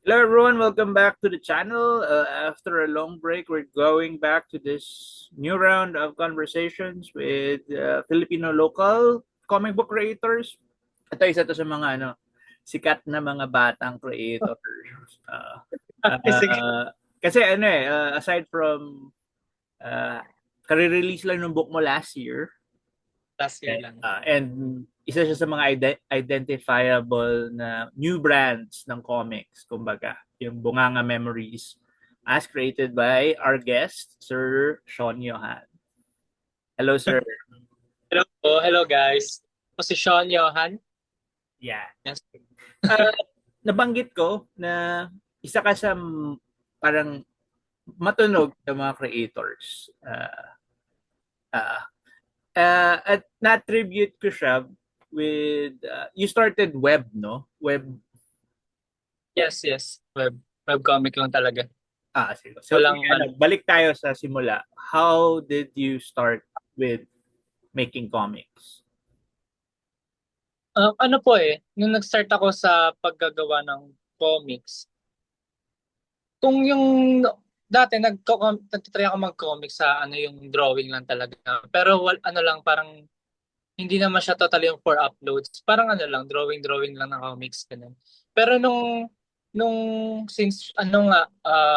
Hello everyone, welcome back to the channel. After a long break, we're going back to this new round of conversations with Filipino local comic book creators. Ito isa to sa mga sikat na mga batang creators. Sige. Uh, Kasi aside from uh, kare-release lang ng book mo last year, Last year lang. and isa siya sa mga identifiable na new brands ng comics, kumbaga, yung Bunganga Memories, as created by our guest, Sir Sean Johan. Hello, sir. Hello po. Hello guys. Posisyon Johan. Yeah. Yes. Uh, Nabanggit ko na isa ka sa parang matunog na mga creators. Uh, at na-attribute ko siya with, you started web, no? Web. Yes, yes. Webcomic lang talaga. Sige. So, Walang ano. balik tayo sa simula. How did you start with making comics? Ano po nung nag-start ako sa paggagawa ng comics, kung yung dati nagtitry ako mag-comic sa ano yung drawing lang talaga. Pero ano lang parang hindi naman siya totally yung for uploads. Parang ano lang, drawing lang ng comics ganun. Pero nung since ano nga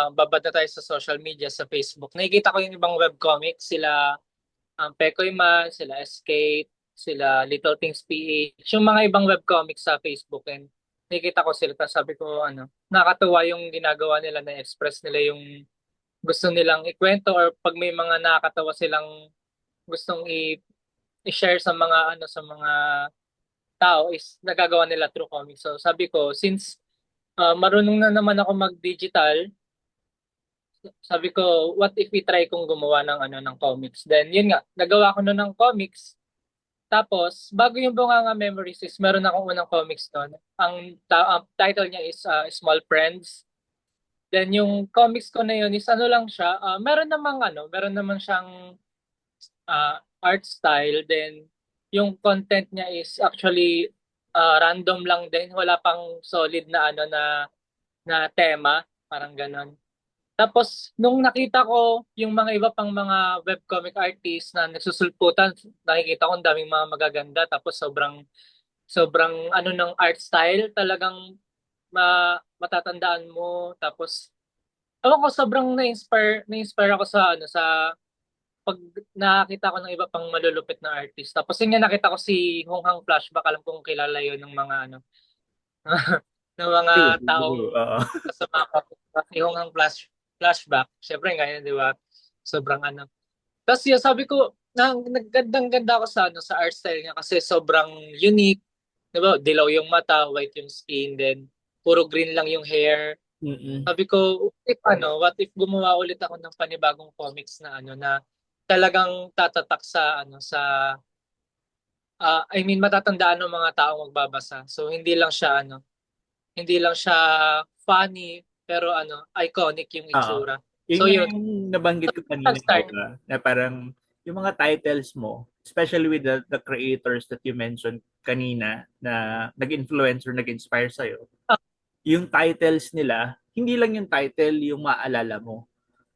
babad na tayo sa social media sa Facebook, nakikita ko yung ibang webcomics sila Pekoy Man, sila Escape, sila Little Things PH, yung mga ibang webcomics sa Facebook and nakikita ko sila tapos sabi ko ano, nakakatuwa yung ginagawa nila na express nila yung gusto nilang ikwento or pag may mga nakakatawa silang gustong i-share sa mga ano sa mga tao is nagagawa nila through comics. So sabi ko, since marunong na naman ako mag-digital, sabi ko, what if we try kong gumawa ng ano ng comics? Then yun nga, nagawa ko na ng comics. Tapos, bago yung Bunganga Memories is meron akong unang comics doon. Ang title niya is Small Friends. Then yung comics ko na yun is ano lang siya, meron naman siyang art style. Then yung content niya is actually random lang din, wala pang solid na ano na tema, parang ganon. Tapos nung nakita ko yung mga iba pang mga webcomic artists na nagsusulputan, nakikita ko ang daming mga magaganda tapos sobrang sobrang ano ng art style, talagang matatandaan mo. Tapos ako sobrang na-inspire ako sa ano sa pag nakita ko ng iba pang malulupit na artist. Tapos yun nga nakita ko si Hong Hang Flashback, alam kong kilala yun ng mga ano ng mga True, taong true. Oo. kasama ko. Si Hong Hang Flashback. Siyempre ngayon, di ba? Sobrang ano. Tapos yun, sabi ko, naggandang-ganda ako sa ano sa art style niya kasi sobrang unique. Di ba? Dilaw yung mata, white yung skin, then puro green lang yung hair. Mm-mm. Sabi ko, what if gumawa ulit ako ng panibagong comics na ano na talagang tatatak sa ano sa I mean matatandaan ng mga tao magbabasa. So hindi lang siya funny pero ano, iconic yung Oo. itsura. Yun So nga yun, yung nabanggit ko kanina, di start. ba? Na parang yung mga titles mo, especially with the creators that you mentioned kanina na nag-influence or nag-inspire sa'yo, yung titles nila, hindi lang yung title yung maalala mo.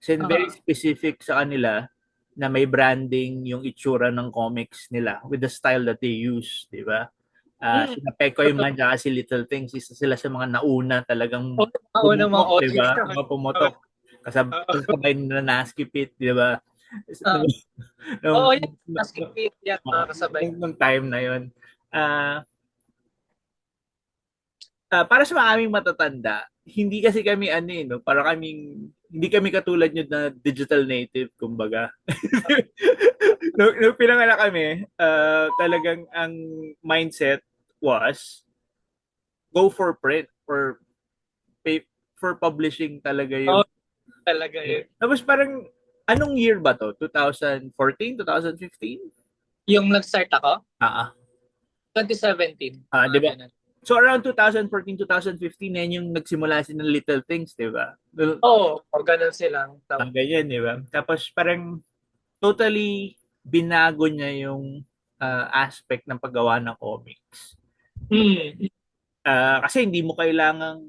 Kasi very Uh, specific sa kanila na may branding yung itsura ng comics nila with the style that they use, di ba? mm, Sina Pekoy Man at si Little Things, isa sila sa mga nauna talagang una mga pumutok, di OG. ba? Mga pumutok. Kasabay na Nasky Pit, di ba? Uh, Nung, Oo, yan. Basket yan, mga kasabay. nung time na yun. Ah, para sa mga aming matatanda, hindi kasi kami no, para kaming hindi kami katulad nyo na digital native, kumbaga. Nung pinanganak kami, talagang ang mindset was go for print or pay for publishing talaga Oo, yung. talaga yun. Tapos parang anong year ba to? 2014, 2015? Yung nag-start ako, Ah, 2017, di mga ba? ganun. So around 2014, 2015 yan yung nagsimula sila ng Little Things, di ba? Oo, ganun silang tawag. Ganyan, di ba? Tapos parang totally binago niya yung aspect ng paggawa ng comics. Mm. Kasi hindi mo kailangang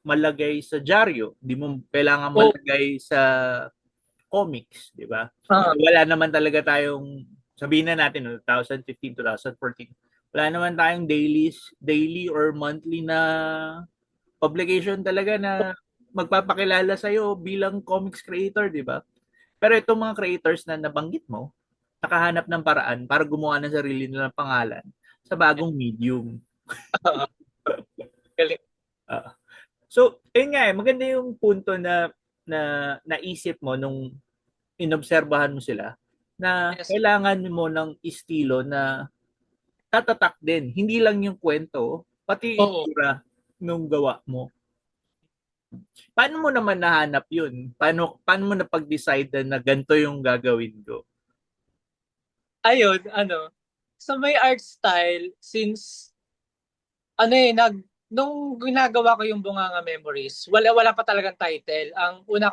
malagay sa dyaryo, hindi mo kailangan Oh, malagay sa comics, di ba? ah, Wala naman talaga tayong, sabihin na natin, no, 2015, 2014, wala naman tayong daily or monthly na publication talaga na magpapakilala sa'yo bilang comics creator, di ba? Pero itong mga creators na nabanggit mo, nakahanap ng paraan para gumawa ng sarili nilang pangalan sa bagong medium. galing. Uh, so, yun nga maganda yung punto na naisip mo nung inobserbahan mo sila na Yes. kailangan mo ng estilo na tatatak din. Hindi lang yung kwento, pati yung Oo. itsura nung gawa mo. Paano mo naman nahanap yun? Paano mo napag-decide na ganito yung gagawin ko? Ayun, ano, sa may art style, since, ano nung ginagawa ko yung Bunganga Memories, wala pa talagang title. Ang una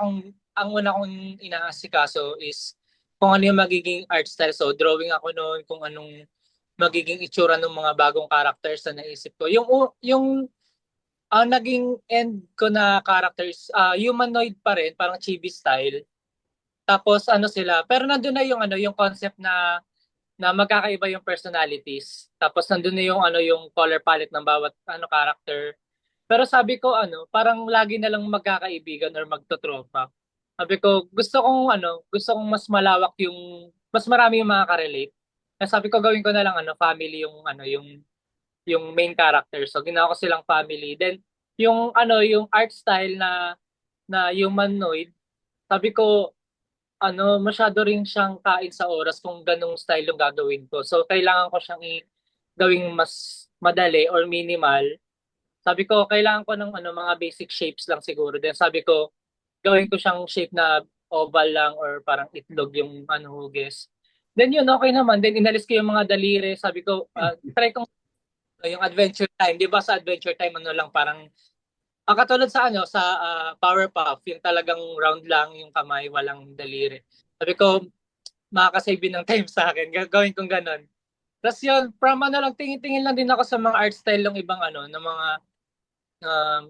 kong inaasikaso is kung ano yung magiging art style. So, drawing ako noon kung anong magiging itsura ng mga bagong characters na naisip ko. Yung ang naging end ko na characters, humanoid pa rin, parang chibi style. Tapos ano sila, pero nandun na yung ano, yung concept na magkakaiba yung personalities. Tapos nandun na yung ano, yung color palette ng bawat ano character. Pero sabi ko ano, parang lagi na lang magkakaibigan or magtotropa. Sabi ko, gusto kong mas malawak yung mas marami yung makaka-relate. Kaya sabi ko gawin ko na lang ano, family yung ano, yung main character. So ginawa ko silang family. Then yung ano, yung art style na humanoid, sabi ko masyado rin siyang kain sa oras kung ganong style yung gagawin ko. So, kailangan ko siyang gawing mas madali or minimal. Sabi ko, kailangan ko ng mga basic shapes lang siguro. Then sabi ko, gawin ko siyang shape na oval lang or parang itlog yung hugis. Then yun, okay naman. Then inalis ko yung mga daliri. Sabi ko, try kong yung Adventure Time. Di ba sa Adventure Time, ano lang, parang katulad sa sa Powerpuff, yung talagang round lang yung kamay, walang daliri. Sabi ko, makakasave din ng time sa akin. Gagawin kong ganun. Tapos yun, from ano lang, tingin-tingin lang din ako sa mga art style ng ibang ng mga um,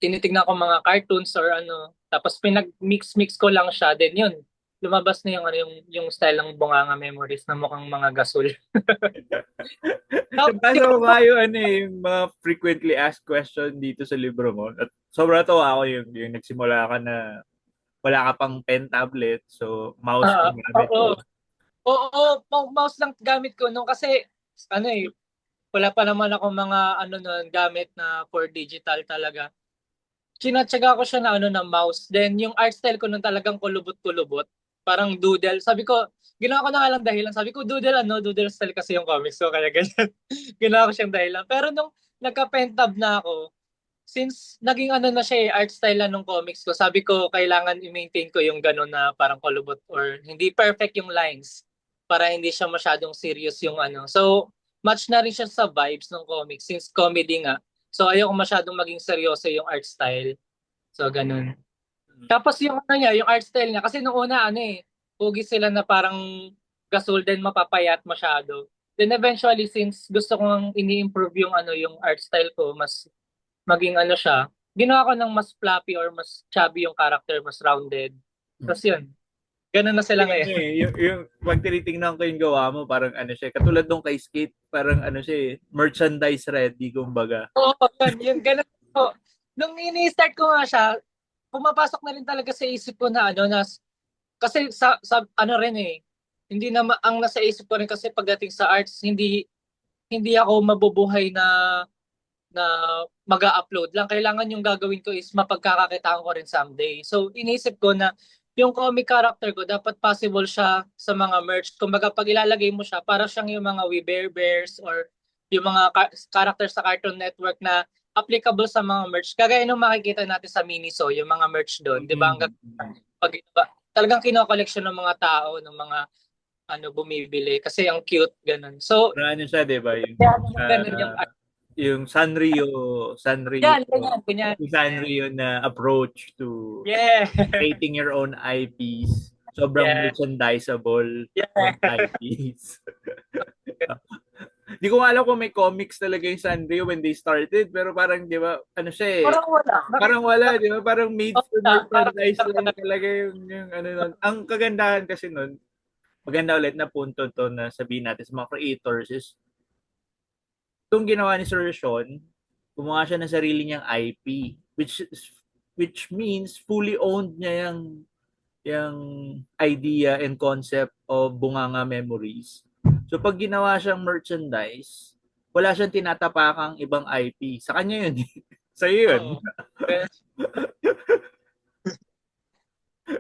tinitignan ko mga cartoons or ano. Tapos pinag-mix-mix ko lang siya. Then yun, lumabas na yung style ng Bunganga Memories na mukhang mga gasol. Tapos Nabasa ko yun, nga yung, yung mga frequently asked question dito sa libro mo. At sobrang tawa ako yung nagsimula ka na wala ka pang pen tablet, so mouse yung gamit oo, mo. oo, mouse lang gamit ko nung kasi ano wala pa naman ako mga nun, gamit na for digital talaga. Chinatsaga ko siya na na mouse. Then yung art style ko nun talagang kulubot-kulubot. Parang doodle. Sabi ko, ginawa ko na nga lang dahilan. Sabi ko, doodle style kasi yung comics ko. Kaya ganyan. Ginawa ko siyang dahilan. Pero nung nagka-pentab na ako, since naging na siya art style na nung comics ko, sabi ko, kailangan i-maintain ko yung gano'n na parang kulubot or hindi perfect yung lines para hindi siya masyadong serious yung ano. So, match na rin siya sa vibes ng comics since comedy nga. So, ayoko masyadong maging seryoso yung art style. So, ganun. Tapos yung niya, yung art style niya, kasi nung una, hugis sila na parang gasol din mapapayat masyado. Then eventually, since gusto kong ini-improve yung yung art style ko, mas maging siya, ginawa ko ng mas floppy or mas chubby yung character, mas rounded. Tapos yun, ganun na sila Yung, ngayon. yung pag tinitingnan ko yung gawa mo, parang ano siya, katulad nung kay Skate, parang ano siya, merchandise ready, kumbaga. Oo, yun, ganun po. Nung ini-start ko nga siya, pumapasok na rin talaga sa isip ko na kasi sa ano rin hindi na ang nasa isip ko rin kasi pagdating sa arts, hindi ako mabubuhay na mag-upload lang. Kailangan yung gagawin ko is mapagkakakitaan ko rin someday. So, inisip ko na yung comic character ko, dapat possible siya sa mga merch. Kumbaga, pag ilalagay mo siya, para siyang yung mga We Bare Bears or yung mga character sa Cartoon Network na applicable sa mga merch. Kagaya nung makikita natin sa Miniso, yung mga merch doon. Di ba? Mm-hmm. Talagang kino-collection ng mga tao, ng mga bumibili. Kasi ang cute, ganun. So, Ano siya, di ba? kaya ganun yung Yung Sanrio, yan, ganyan, ganyan. yung Sanrio na approach to Yeah. creating your own IPs. Sobrang Yeah. merchandisable Yeah. yung IPs. Di ko nga alam kung may comics talaga yung Sanrio when they started, pero parang, di ba, ano siya eh, Parang wala. parang wala, di ba? Parang made for Wala. Parang merchandise lang talaga yung ano nun. Ang kagandahan kasi nun, maganda ulit na punto to na sabihin natin sa mga creators is, itong ginawa ni Sir Sean, gumawa siya ng sarili niyang IP, which means fully owned niya yung idea and concept of Bunganga Memories. So pag ginawa siyang merchandise, wala siyang tinatapakang ibang IP. Sa kanya yun. Sa'yo yun. oo. Well,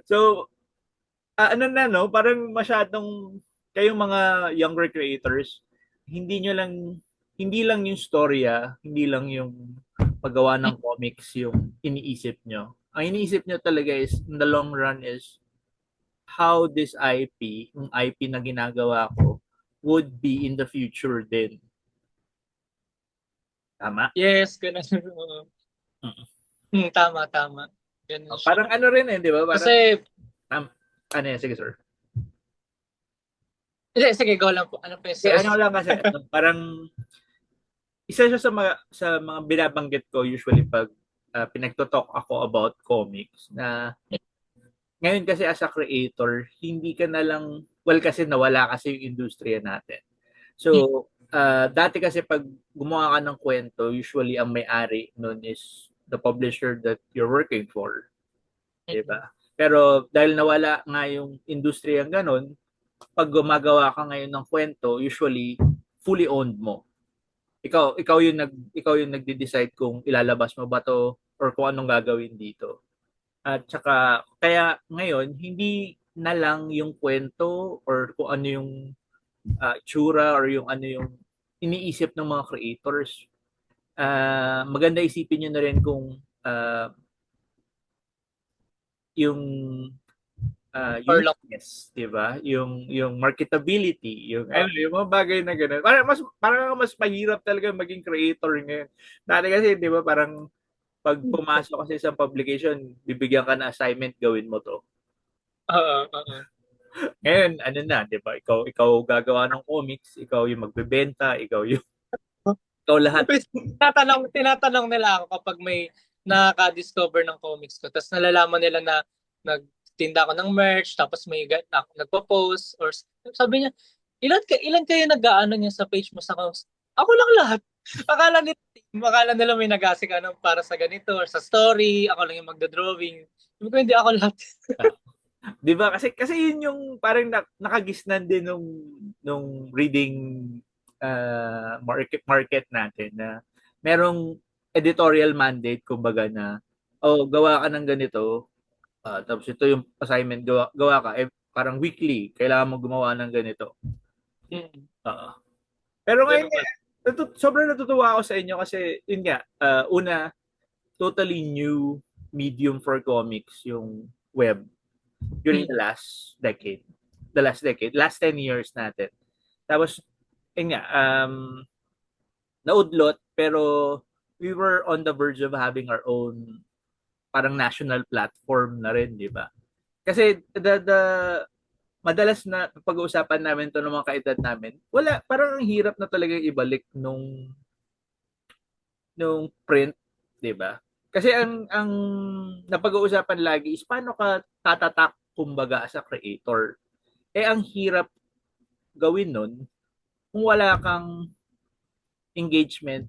So, ano na no, parang masyadong kayong mga younger creators, hindi nyo lang hindi lang yung storya, hindi lang yung paggawa ng comics yung iniisip nyo. Ang iniisip nyo talaga is in the long run is how this IP, yung IP na ginagawa ko would be in the future din. Tama? yes, ganun. Oo. Mm. Tama, tama. Ganun siya. Parang ano rin eh, di ba? Parang, Kasi, um, ano yan, sige sir. hindi, sige, go lang po. Ano po yung Kaya sir? ano lang kasi, parang isa siya sa mga binabanggit ko usually pag pinagtotalk ako about comics na ngayon kasi as a creator, hindi ka na lang, well kasi nawala kasi yung industriya natin. So, dati kasi pag gumawa ka ng kwento, usually ang may-ari nun is the publisher that you're working for. Diba? Pero dahil nawala nga yung industriya ganun, pag gumagawa ka ngayon ng kwento, usually fully owned mo. Ikaw yung nagde-decide kung ilalabas mo ba to or kung anong gagawin dito. At saka kaya ngayon hindi na lang yung kwento or kung ano yung tsura or yung ano yung iniisip ng mga creators. Maganda isipin niyo na rin kung yung Or lang. uniqueness, 'di ba? Yung marketability, yung mga bagay na ganoon. Parang mas mahirap talaga maging creator ngayon. Dati kasi 'di ba parang pag pumasok ka sa isang publication, bibigyan ka ng assignment, gawin mo 'to. Oo, oo. Ngayon, ano na, 'di ba? Ikaw gagawa ng comics, ikaw yung magbebenta, ikaw lahat. Tinatanong nila ako kapag may nakaka-discover ng comics ko. Tapos nalalaman nila na nagtinda ako ng merch, tapos may nagpo-post, or sabi niya, ilan kayo nag-aano niya sa page mo sa comics? Ako lang lahat. Akala nila may nagasik ano para sa ganito or sa story, ako lang yung magda-drawing. Sabi ko, hindi ako lahat. 'Di ba? Kasi yun yung parang nakagisnan din nung reading market natin na merong editorial mandate kumbaga na gawa ka ng ganito, tapos ito yung assignment, gawa ka parang weekly kailangan mo gumawa ng ganito. Mm. Oo. Pero ngayon Ganun ba? sobrang natutuwa ako sa inyo kasi yun nga, una, totally new medium for comics yung web during Mm. last 10 years natin. Tapos, yun nga, naudlot, pero we were on the verge of having our own parang national platform na rin, di ba? Kasi madalas na pag-uusapan namin to ng mga kaedad namin, wala, parang ang hirap na talaga ibalik nung print, di ba? Kasi ang napag-uusapan lagi is paano ka tatatak kumbaga as a creator. Ang hirap gawin nun kung wala kang engagement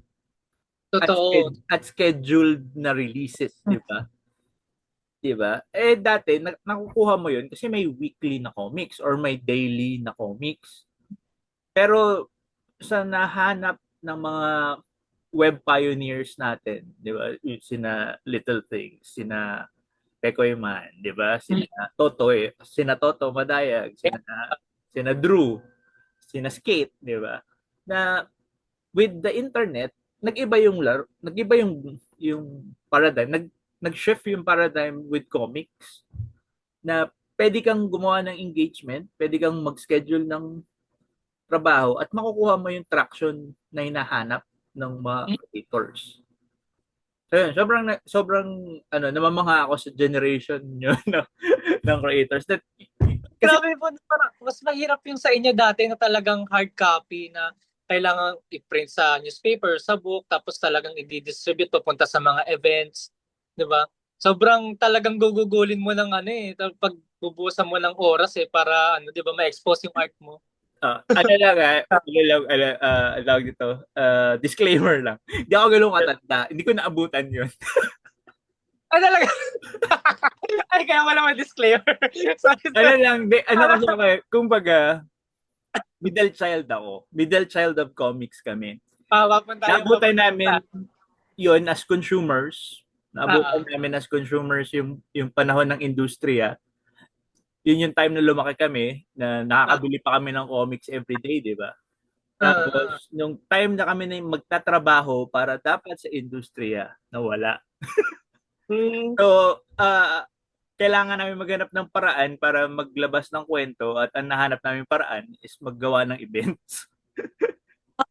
Totoo. at scheduled na releases, di ba? Di ba? Dati, nakukuha mo yun kasi may weekly na comics or may daily na comics. Pero sa nahanap ng mga web pioneers natin, di ba? Sina Little Things, sina Pekoy Man, di ba? Sina Toto Madayag, sina Drew, sina Skate, di ba? Na with the internet, nag-iba yung paradigm, nag-shift yung paradigm with comics na pwede kang gumawa ng engagement, pwede kang mag-schedule ng trabaho at makukuha mo yung traction na hinahanap ng mga creators. So yun, sobrang namamangha ako sa generation nyo ng creators kasi Grabe po, parang mas mahirap yung sa inyo dati na talagang hard copy na kailangan i-print sa newspaper, sa book, tapos talagang i-distribute papunta sa mga events, 'di ba? Sobrang talagang gugugulin mo ng ano eh, pagbubusan mo ng oras eh para ano, 'di ba, ma-expose yung art mo. Ano lang ano lang, ano tawag dito, disclaimer lang. Hindi ako ganun katanda. Hindi ko naabutan yun. Ay talaga. Ay kaya wala may disclaimer. Sorry, Ano sorry. lang, ano kasi ako, kumbaga, middle child ako. Middle child of comics kami. Wag mo tayong Naabutan papunta. namin yun as consumers. Naabutan Ah, namin as consumers yung panahon ng industriya. Yun yung time na lumaki kami, na ah, nakakabili pa kami ng comics everyday, di ba? ah. Tapos, nung time na kami na magtatrabaho para dapat sa industriya, nawala. Hmm, So, kailangan namin maghanap ng paraan para maglabas ng kwento at ang nahanap namin paraan is maggawa ng events.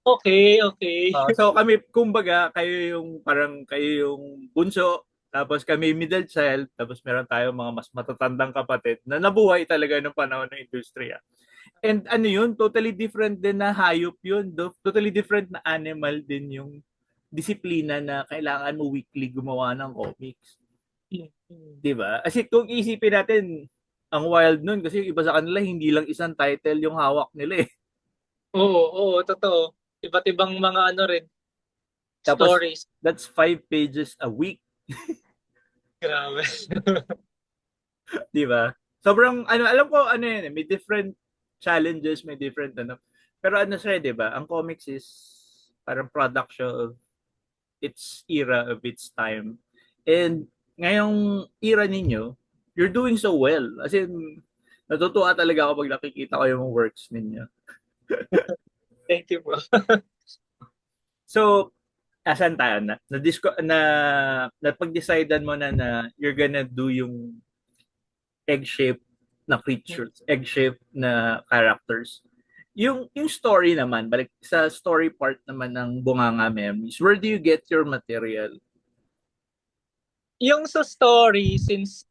okay, okay. So kami, kumbaga, kayo yung bunso, tapos kami middle child, tapos meron tayong mga mas matatandang kapatid na nabuhay talaga ng panahon ng industriya. And ano yun, totally different din na hayop yun. Totally different na animal din yung disiplina na kailangan mo weekly gumawa ng comics. Hmm, hmm. 'Di ba? Kasi kung isipin natin, ang wild nun kasi yung iba sa kanila hindi lang isang title yung hawak nila eh. Oo, oo, totoo. Iba't ibang mga ano rin, Tapos stories. that's 5 pages a week, Grabe. 'di ba? Sobrang ano, alam ko ano yan, may different challenges, may different ano. Pero ano siya, 'di ba? Ang comics is parang product siya of its era, of its time. And ngayong era ninyo, you're doing so well. As in, natutuwa talaga ako pag nakikita ko yung works ninyo. Thank you po. So, asan tayo napag-decidean mo na you're gonna do yung egg-shaped na creatures, egg-shaped na characters. Yung story naman, balik sa story part naman ng Bunganga Memories, where do you get your material? Yung sa story, since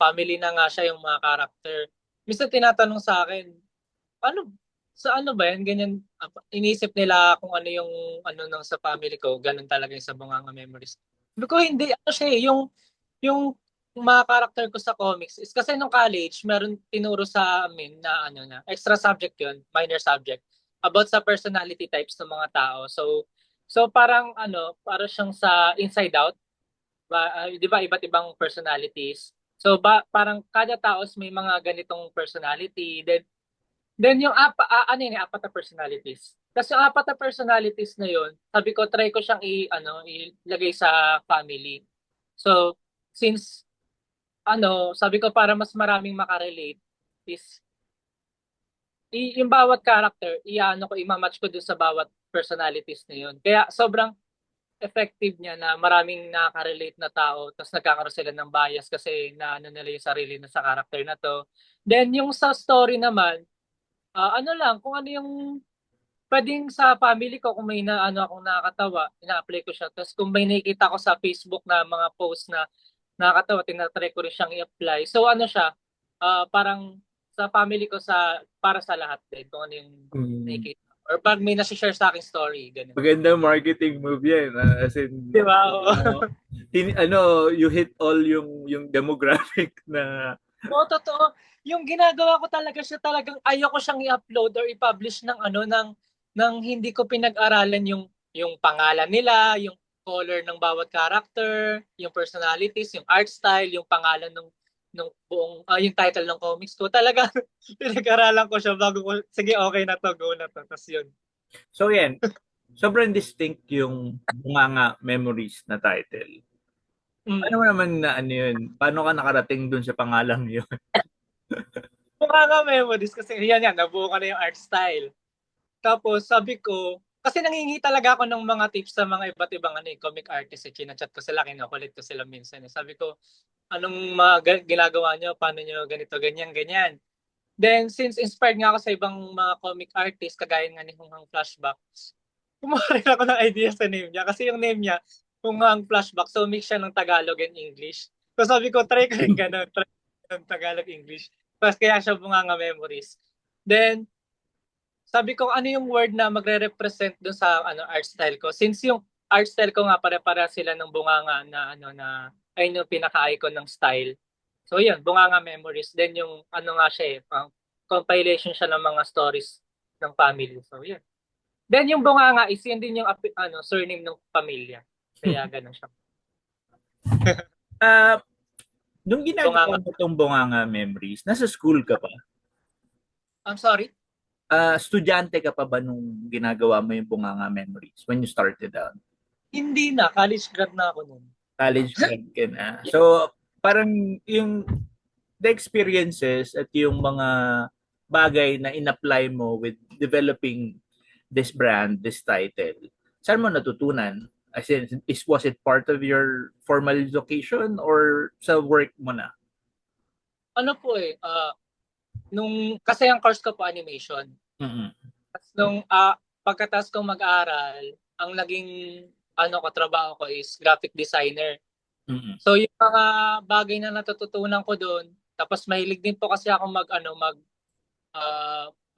family na nga siya yung mga character, minsan tinatanong sa akin, ano, sa ano ba yan? Ganyan, inisip nila kung ano yung ano nang sa family ko, ganun talaga yung sa Bunganga Memories. Sabi ko, hindi, ano siya eh, yung mga character ko sa comics is kasi nung college, meron tinuro sa amin na ano na, extra subject yun, minor subject, about sa personality types ng mga tao. So parang ano, para siyang sa Inside Out, 'di ba iba't ibang personalities. So parang kada tao may mga ganitong personality. Then yung ano yun, apat na personalities. Kasi yung apat na personalities na yun, sabi ko try ko siyang ilagay sa family. So since ano, sabi ko para mas maraming makarelate is yung bawat character, iano ko, imamatch ko dun sa bawat personalities na yun. Kaya sobrang effective niya na maraming nakaka-relate na tao tapos nagkakaroon sila ng bias kasi na ano nila yung sarili na sa character na to. Then yung sa story naman, ano lang, kung ano yung pwedeng sa family ko kung may na ano akong nakakatawa, ina-apply ko siya. Tapos kung may nakikita ko sa Facebook na mga post na nakakatawa, tinatry ko rin siyang i-apply. So ano siya, parang sa family ko para sa lahat din kung ano yung Mm. nakikita. Or pag may nasi-share sa akin story, ganun. Magandang marketing move yan. As in, Di ba? Oo. you hit all yung demographic na Oo, totoo. Yung ginagawa ko talaga siya talagang ayoko siyang i-upload or i-publish ng ano ng hindi ko pinag-aralan yung pangalan nila, yung color ng bawat character, yung personalities, yung art style, yung pangalan ng buong yung title ng comics ko. Talaga pinag-aralan ko siya bago ko sige, okay na to, go na to. Tapos yun. so yan, sobrang distinct yung Bunganga Memories na title. Paano mo Mm. naman na ano yun? Paano ka nakarating dun sa pangalang yun? Mukha nga memories kasi yan, nabuo ko na yung art style. Tapos sabi ko, kasi nangingi talaga ako ng mga tips sa mga iba't ibang comic artist. Chinachat ko sila, kinukulit ko sila minsan. Sabi ko, anong mga ginagawa nyo? Paano nyo ganito, ganyan, ganyan. Then, since inspired nga ako sa ibang mga comic artist, kagaya nga ni Hunghang Flashback, kumuha rin ako ng idea sa name niya. Kasi yung name niya, Hunghang Flashback, so mix siya ng Tagalog and English. So sabi ko, try ko rin ganun, try ko ng Tagalog English. Tapos kaya siya Bunganga Memories. Then, sabi ko ano yung word na magre-represent dun sa art style ko. Since yung art style ko nga pare-para sila ng bunganga na ayun yung pinaka-icon ng style. So yun, bunganga memories. Then yung nga siya compilation siya ng mga stories ng family. So yun. Then yung bunganga is yun din yung surname ng pamilya. Kaya ganun siya. Ah, nung ginagawa Bunganga. mo itong Bunganga Memories, nasa school ka pa? I'm sorry. Estudyante ka pa ba nung ginagawa mo yung Bunganga Memories when you started out? Hindi na. College grad na ako nun. College grad ka na. So, parang yung the experiences at yung mga bagay na in-apply mo with developing this brand, this title, saan mo natutunan? As in, was it part of your formal education or sa work mo na? Ano po kasi ang course ko po animation. Mm-mm. Tapos pagkatapos kong mag-aral, ang naging trabaho ko is graphic designer. Mm-mm. So yung mga bagay na natututunan ko doon, tapos mahilig din po kasi ako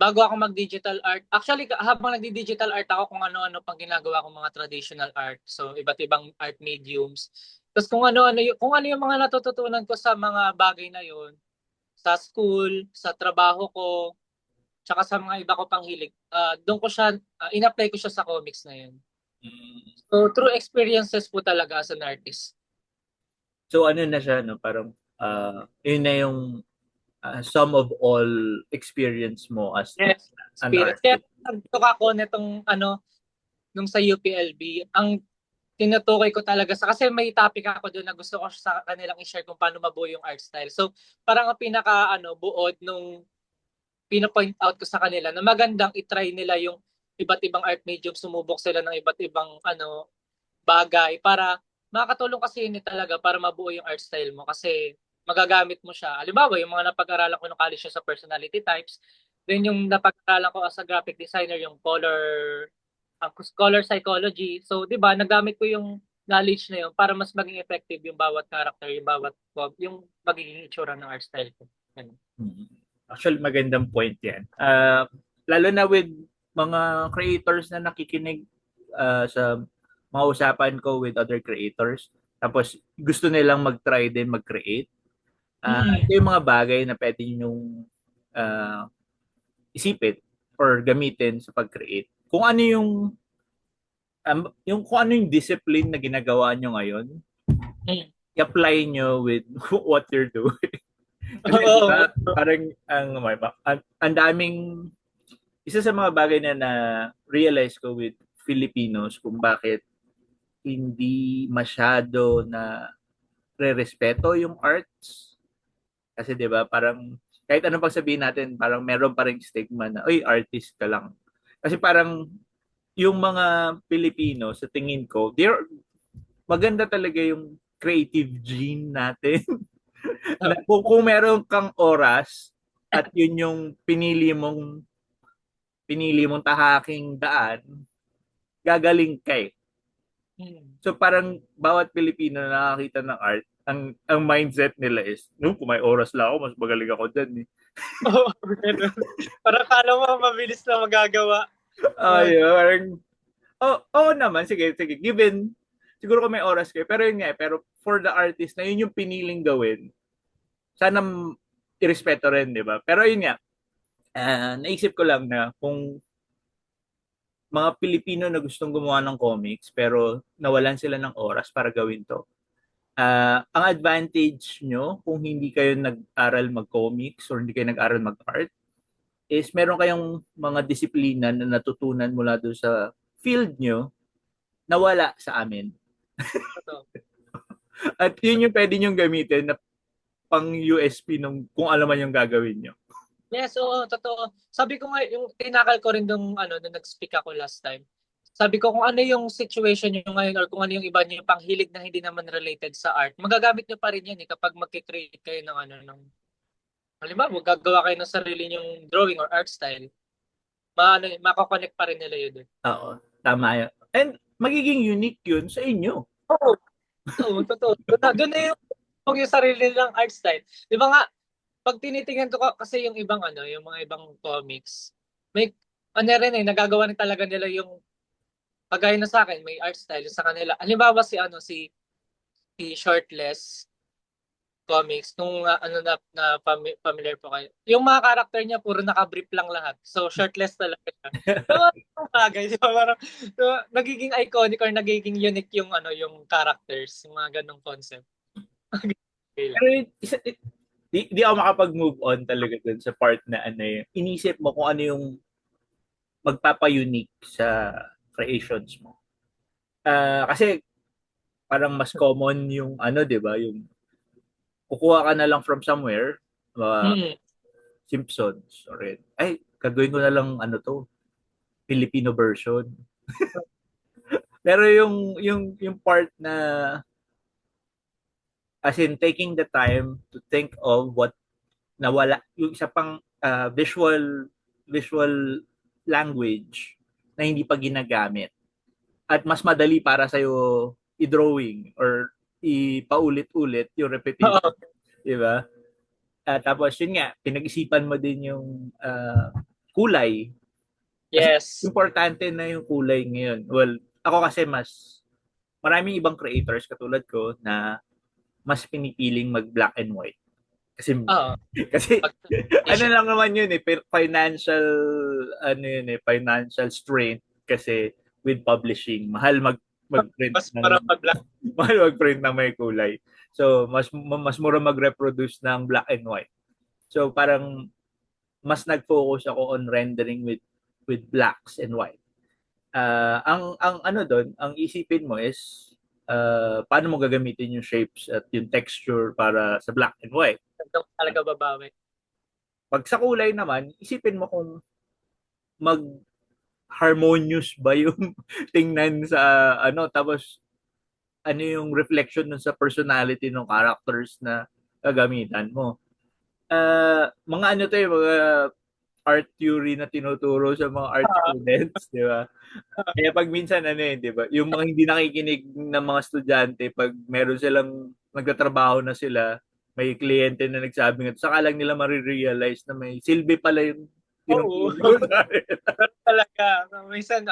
bago ako mag-digital art. Actually, habang nagdi-digital art ako kung ano-ano pang ginagawa kong mga traditional art. So iba't ibang art mediums. Tapos kung ano yung mga natututunan ko sa mga bagay na yon sa school, sa trabaho ko, tsaka sa mga iba ko pang hilig, doon ko siya, in-apply ko siya sa comics na yun. So, through experiences po talaga as an artist. So ano na siya, no? Parang yun na yung sum of all experience mo as Yes, an experience. Kaya artist. nagtutok ako nitong nung sa UPLB, ang tinutukoy ko talaga kasi may topic ako doon na gusto ko sa kanilang i-share kung paano mabuo yung art style. So, parang ang pinaka buod nung pina-point out ko sa kanila na magandang i-try nila yung iba't ibang art medium, sumubok sila ng iba't ibang bagay para makakatulong kasi yun talaga para mabuo yung art style mo kasi magagamit mo siya. Halimbawa, yung mga napag-aralan ko ng college sa personality types, then yung napag-aralan ko as a graphic designer, yung color psychology. So, 'di ba, nagamit ko yung knowledge na yun para mas maging effective yung bawat character, yung magiging itsura ng art style ko. Ganun. Actually, magandang point yan. Lalo na with mga creators na nakikinig sa mga usapan ko with other creators, tapos gusto nilang mag-try din mag-create. Ito yung mga bagay na pwede nyong isipin or gamitin sa pag-create. Kung ano yung discipline na ginagawa nyo ngayon, i-apply nyo with what you're doing. Kasi diba, parang ang daming isa sa mga bagay na realize ko with Filipinos kung bakit hindi masyado na re-respeto yung arts. Kasi 'di ba, parang kahit ano pang sabihin natin, parang meron pa ring stigma na, "Oy, artist ka lang." Kasi parang yung mga Pilipino sa tingin ko, maganda talaga yung creative gene natin. Na kung meron kang oras at yun yung pinili mong tahaking daan, gagaling ka eh. So parang bawat Pilipino na nakakita ng art, ang mindset nila is, no, kung may oras lang ako, mas magaling ako dyan eh. Oo, ganun. Parang kala mo mabilis na magagawa. Parang, naman, sige, sige, given, siguro kung may oras kayo, pero yun nga, pero for the artist na yun yung piniling gawin, sana irespeto rin, di ba? Pero yun nga, naisip ko lang na kung mga Pilipino na gustong gumawa ng comics pero nawalan sila ng oras para gawin to. Ang advantage nyo kung hindi kayo nag-aral mag-comics or hindi kayo nag-aral mag-art is meron kayong mga disiplina na natutunan mula doon sa field nyo na wala sa amin. At yun yung pwede nyong gamitin na pang USP nung kung alam man yung gagawin nyo. Yes, oo, totoo. Sabi ko nga, yung tinakal ko rin nung nag-speak ako last time. Sabi ko kung ano yung situation nyo ngayon or kung ano yung iba nyo pang hilig na hindi naman related sa art, magagamit nyo pa rin yan kapag mag-create kayo ng halimbawa, gagawa kayo ng sarili nyong drawing or art style, makakonect pa rin nila yun. Oo, tama yun. And magiging unique yun sa inyo. Oo, totoo. Doon na yung sarili nilang art style. Di ba nga, pag tinitingnan ko kasi yung ibang yung mga ibang comics, may ano rin nagagawa rin talaga nila yung kagaya na sa akin, may art style sa kanila. Halimbawa si Shortless Comics, nung ano familiar po kayo. Yung mga character niya puro naka-brief lang lahat. So shirtless talaga siya. So ang bagay, di ba? Parang so, nagiging iconic or nagiging unique yung yung characters, yung mga ganong concept. Okay lang. Pero di ako makapag-move on talaga dun sa part na ano yun. Inisip mo kung ano yung magpapa-unique sa creations mo. Kasi parang mas common yung ano, 'di ba? Yung kukuha ka na lang from somewhere, Mm. Simpsons or ay gagawin ko na lang ano to, Filipino version. Pero yung part na as in taking the time to think of what nawala yung isa pang visual language na hindi pa ginagamit at mas madali para sa i-drawing or ipaulit-ulit yung repetition, Oo. di ba? Tapos yun nga, pinag-isipan mo din yung kulay. Kasi Yes. importante na yung kulay ngayon. Well, ako kasi maraming ibang creators katulad ko na mas pinipiling mag black and white. Kasi Oo. kasi Pag ano issue. lang naman yun financial ano yun financial strength kasi with publishing mahal magprint Mas ng para pag mahal magprint ng may kulay. So mas mura mag-reproduce ng black and white. So parang mas nag-focus ako on rendering with blacks and white. Ang ano doon, ang isipin mo is paano mo gagamitin yung shapes at yung texture para sa black and white. talaga babawi. Pag sa kulay naman, isipin mo kung mag harmonious ba yung tingnan sa ano tapos ano yung reflection nun sa personality ng characters na gagamitan mo. Mga ano to yung mga art theory na tinuturo sa mga art students, di ba? Kaya pag minsan ano eh, di ba? Yung mga hindi nakikinig ng mga estudyante, pag meron silang nagtatrabaho na sila, may kliyente na nagsabi nga, saka lang nila marirealize na may silbi pala yung Oo. tinuturo. Pero talaga, minsan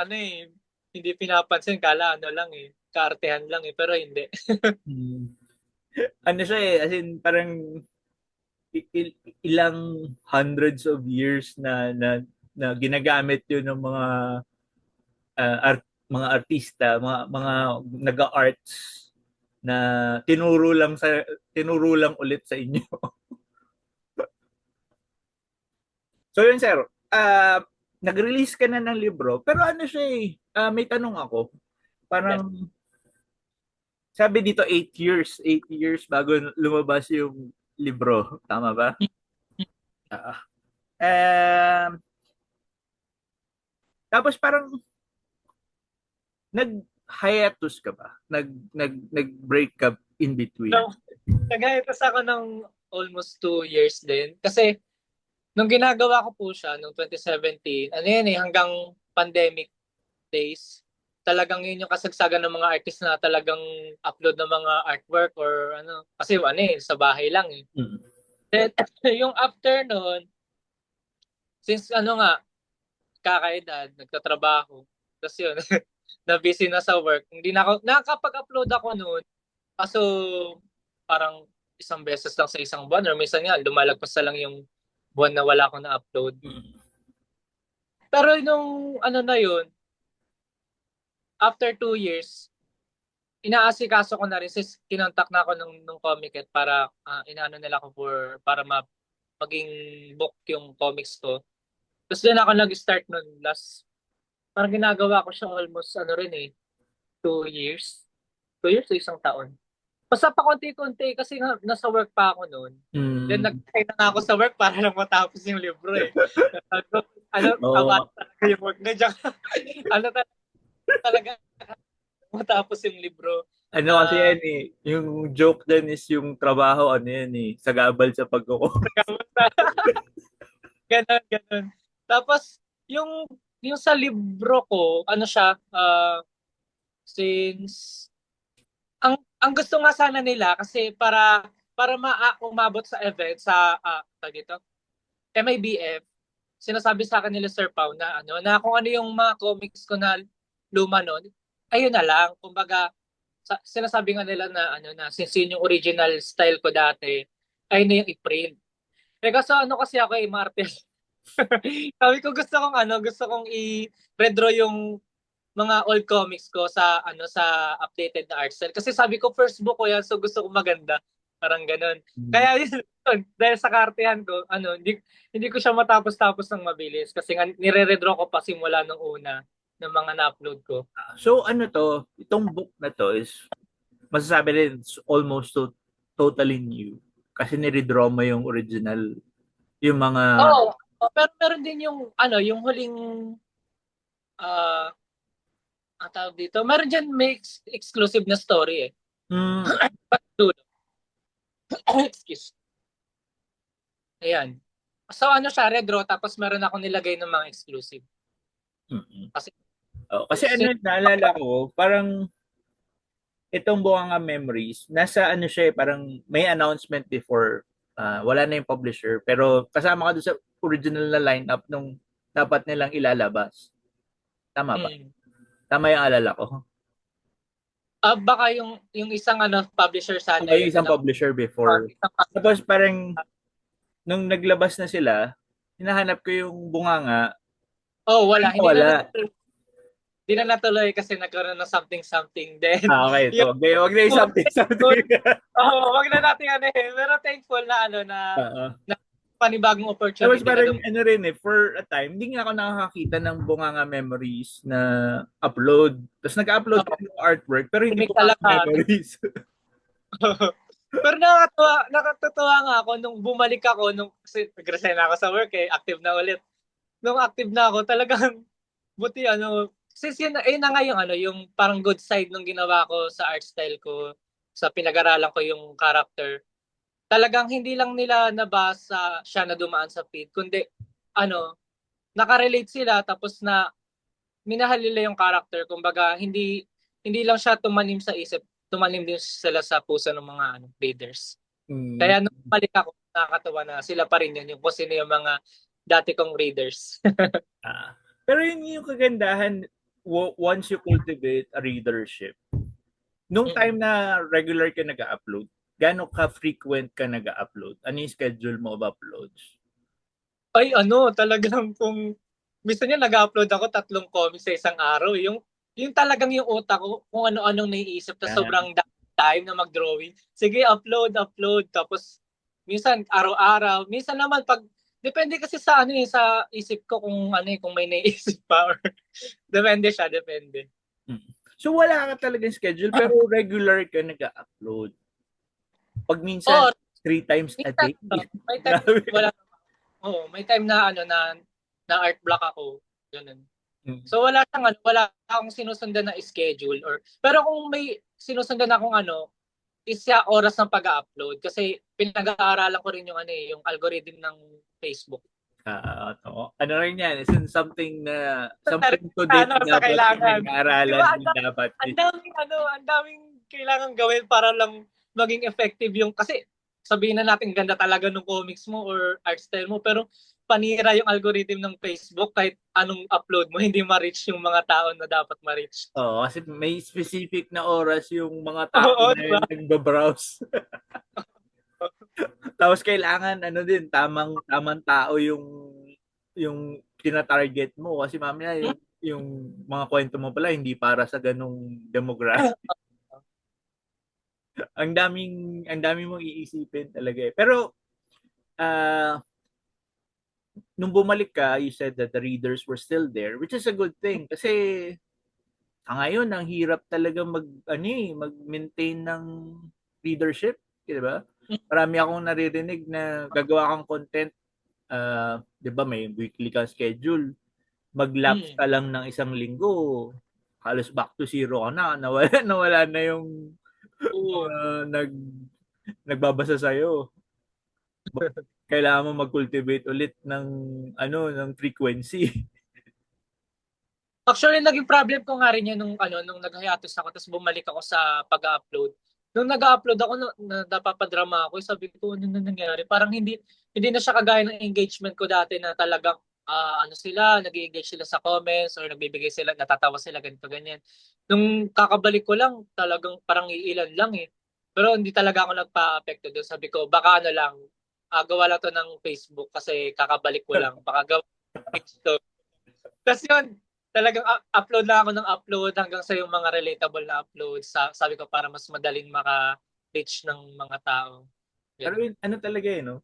hindi pinapansin, kala lang kaartehan lang pero hindi. Hmm. Ano siya eh, as in parang ilang hundreds of years na ginagamit yun ng mga artista, mga naga-arts na tinuro lang ulit sa inyo. So yun sir, nag-release ka na ng libro, pero ano siya eh, may tanong ako. Yes. Parang sabi dito 8 years bago lumabas yung libro, tama ba? Ah. Um, Tapos parang nag-hiatus ka ba? Nag-break up in between? So, nag-hiatus ako ng almost 2 years din. Kasi, nung ginagawa ko po siya, nung 2017, ano yan hanggang pandemic days, talagang yun yung kasagsagan ng mga artist na talagang upload ng mga artwork or ano. Kasi sa bahay lang eh. Mm. Then, yung after nun, since kakaedad, nagtatrabaho, tapos yun, na busy na sa work, hindi na ako, nakakapag-upload ako noon, kaso parang isang beses lang sa isang buwan, or minsan nga, lumalagpas na lang yung buwan na wala akong na-upload. Pero nung na yun, after 2 years, inaasikaso ko na rin, since kinontak na ako nung Comiket para inaano nila ako para maging book yung comics ko. Tapos doon ako nag-start nun parang ginagawa ko siya almost 2 years. 2 years o isang taon. Basta pa konti-konti kasi nga nasa work pa ako noon. Then Mm. nag-try na ako sa work para lang matapos yung libro eh. Tawa Oo. talaga yung work na dyan. Talaga matapos yung libro. Ano kasi Ah, yan eh, yung joke din is yung trabaho, ano yan eh, sagabal sa pagkuko. ganun, ganun. Tapos, yung sa libro ko, siya, since ang gusto nga sana nila kasi para umabot sa event sa tag dito, MIBF, sinasabi sa akin nila Sir Pao na ano na kung ano yung mga comics ko na luma noon, ayun na lang. Kumbaga sinasabi nga nila na ano na since yun yung original style ko dati, ayun na yung i-print. Eh kaso ano kasi ako Martes. Sabi ko gusto kong i-redraw yung mga old comics ko sa ano sa updated na art style. Kasi sabi ko first book ko yan so gusto ko maganda. Parang ganun. Mm. Kaya yun, dahil sa kartehan ko, ano, hindi ko siya matapos-tapos ng mabilis kasi nga nire-redraw ko pa simula nung una ng mga na-upload ko. So ano to, itong book na to is masasabi rin it's almost totally new kasi ni-redraw mo yung original, yung mga Oo, pero meron din yung ano, yung huling ang tawag dito, meron dyan may exclusive na story eh. mm, Dulo. Excuse. Ayan. So ano siya, redraw tapos meron ako nilagay ng mga exclusive. mm. Kasi Oh, kasi ano naalala ko, parang itong Bunganga Memories, nasa ano siya parang may announcement before, wala na yung publisher, pero kasama ka doon sa original na lineup nung dapat nilang ilalabas. Tama ba? mm, Tama yung alala ko. baka yung isang ano publisher sana Yung yun isang na publisher before. isang Tapos parang nung naglabas na sila, hinahanap ko yung Bunganga, wala, wala. hindi na natuloy kasi nagkaroon ng something something then Okay, ito. yung Okay, wag na yung something something. wag na natin ano eh pero thankful na ano Oo. na panibagong Tapos opportunity na parang ano rin for a time, hindi nga ako nakakakita ng Bunganga Memories na upload. Tapos nag-upload ko ng artwork, pero hindi May Bunganga kalakhan. Memories. Pero nakakatuwa nga ako nung bumalik ako nung kasi nag-resign ako sa work eh, active na ulit. Nung active na ako, talagang buti ano, since yun na nga yung ano, yung parang good side nung ginawa ko sa art style ko, sa pinag-aralan ko yung character. Talagang hindi lang nila nabasa siya na dumaan sa feed, kundi ano, nakarelate sila tapos na minahal nila yung character. Kumbaga, hindi lang siya tumanim sa isip, tumanim din sila sa puso ng mga ano, readers. Mm. Kaya nung balik ako, nakakatawa na sila pa rin yun, yung kung sino yung mga dati kong readers. Pero yun yung kagandahan once you cultivate a readership. Nung time na regular ka nag-upload, gaano ka frequent ka nag-upload? Ano yung schedule mo of uploads? Ay ano, talagang kung minsan niya nag-upload ako 3 comics sa isang araw. Yung talagang yung utak ko, kung ano-anong naiisip na Ah, sobrang time na mag-drawing. Sige, upload. Tapos minsan araw-araw. Minsan naman pag depende kasi sa ano eh, sa isip ko kung ano eh, kung may naiisip pa or depende siya, depende. mm. So wala ka talagang schedule pero regular ka nag-upload. Pag minsan Oh, 3 times a minsan day. may time Grabe. wala. Oh, may time na ano na art block ako. Ganun. Mm. So wala akong sinusundan na schedule or pero kung may sinusundan akong ano, is sa oras ng pag-upload kasi pinag-aaralan ko rin yung ano eh, yung algorithm ng Facebook. Ano rin yan, it's something to date Ano na sa dapat kailangan. Di pinag-aaralan ba din dapat. ang daming kailangan gawin para lang maging effective yung kasi sabihin na natin ganda talaga ng comics mo or art style mo pero panira yung algorithm ng Facebook kahit anong upload mo hindi ma-reach yung mga tao na dapat ma-reach. Oo, kasi may specific na oras yung mga tao Oo, na di ba? yun nagbabrowse. Tapos kailangan ano din tamang tao yung tina-target mo kasi mamaya yung mga kwento mo pala hindi para sa ganung demographic. Ang daming mong iisipin talaga eh. Pero uh, nung bumalik ka, you said that the readers were still there, which is a good thing kasi ngayon ang hirap talaga mag-maintain ng readership, di ba? Marami akong naririnig na gagawa kang content, 'di ba may weekly kang schedule, mag-lapse Mm. ka lang ng isang linggo, halos back to zero ka na, nawala nawala na yung Oo. mga nagbabasa sa kailangan mo mag-cultivate ulit ng frequency. Actually, naging problem ko nga rin yun nung nag-hiatus ako tapos bumalik ako sa pag-upload. Nung nag-upload ako, napapadrama ako, sabi ko, ano na nangyari? Parang hindi na siya kagaya ng engagement ko dati na talagang ano sila, nag-engage sila sa comments or nagbibigay sila, natatawa sila, ganito, ganyan. Nung kakabalik ko lang, talagang parang iilan lang eh. Pero hindi talaga ako nagpa-apekto doon. Sabi ko, baka ano lang, gawa lang to ng Facebook kasi kakabalik ko lang. Baka gawa to. Tapos yun, talagang upload lang ako ng upload hanggang sa yung mga relatable na upload. Sabi ko, para mas madaling maka-reach ng mga tao. Pero Ganun. ano talaga eh, no?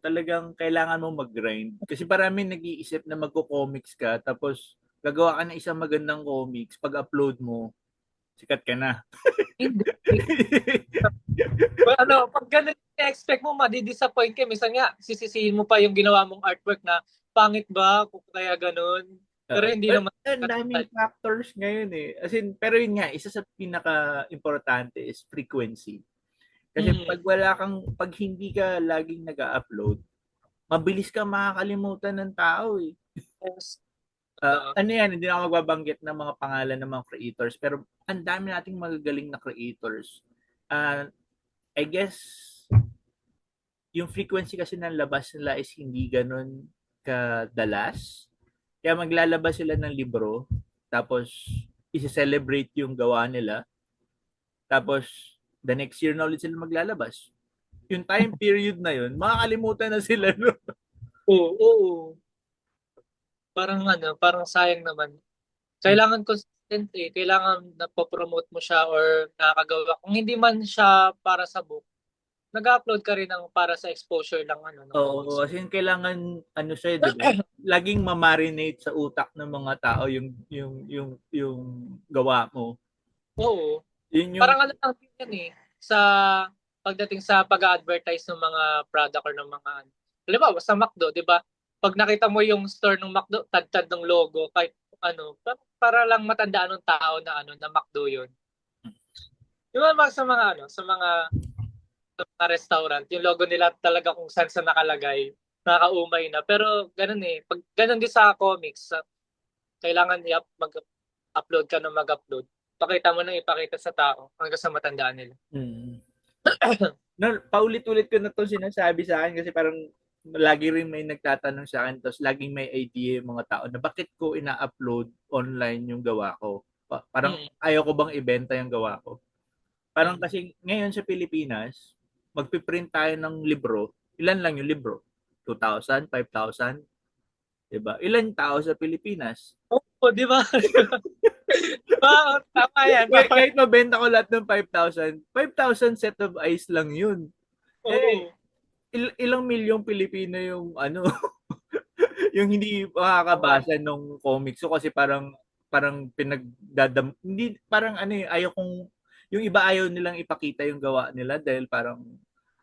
Talagang kailangan mo mag-grind. Kasi marami nag-iisip na magko-comics ka, tapos gagawa ka ng isang magandang comics, pag-upload mo, sikat ka na. Hindi. Well, ano, pag ganun expect mo, madi-disappoint ka. Minsan nga, sisisihin mo pa yung ginawa mong artwork na pangit ba? Kung kaya ganun. Pero hindi Well, naman. ang daming factors ngayon eh. As in, pero yun nga, isa sa pinaka-importante is frequency. Kasi Mm, pag hindi ka laging nag-upload, mabilis ka makakalimutan ng tao eh. yes. Ano yan, hindi na ako magbabanggit ng mga pangalan ng mga creators, pero ang dami nating magagaling na creators. Uh, I guess, yung frequency kasi ng labas nila is hindi ganun kadalas. Kaya maglalabas sila ng libro, tapos isi-celebrate yung gawa nila, tapos the next year na ulit sila maglalabas. Yung time period na yun, makakalimutan na sila. No? Oo, oo. Parang ano, parang sayang naman. Kailangan consistent eh. Kailangan napopromote mo siya or nakakagawa. Kung hindi man siya para sa book, nag-upload ka rin ng para sa exposure lang ano, ng Oo, comics. kasi kailangan ano siya, 'di ba? Laging ma-marinate sa utak ng mga tao yung gawa mo. Oo. Yun yung Parang ano lang din yan eh. Sa pagdating sa pag-advertise ng mga product or ng mga ano. Halimbawa, sa McDo, di ba? Pag nakita mo yung store ng McDo, tad-tad ng logo, kahit ano, para lang matandaan ng tao na ano, na McDo yun. Di ba sa mga ano, sa mga restaurant, yung logo nila talaga kung saan sa nakalagay, nakakaumay na. Pero ganun eh. Pag ganun din sa comics, kailangan mag-upload ka ng mag-upload. Pakita mo nang ipakita sa tao hanggang sa matandaan nila. mm, no, paulit-ulit ko na 'to sinasabi sa akin kasi parang lagi rin may nagtatanong sa akin tapos laging may idea yung mga tao na bakit ko ina-upload online yung gawa ko. Parang Mm. ayaw ko bang ibenta yung gawa ko. Parang Mm. kasi ngayon sa Pilipinas, magpiprint tayo ng libro. Ilan lang yung libro? 2,000, 5,000, 'di ba? Ilan tao sa Pilipinas? Oo, di ba? Oo, tama yan. Tama. Kahit mabenta ko lahat ng 5,000 set of eyes lang yun. Eh, Oo. ilang milyong Pilipino yung ano, yung hindi Tama. makakabasa ng comics. So kasi parang hindi parang ano eh, ayaw kong yung iba ayaw nilang ipakita yung gawa nila dahil parang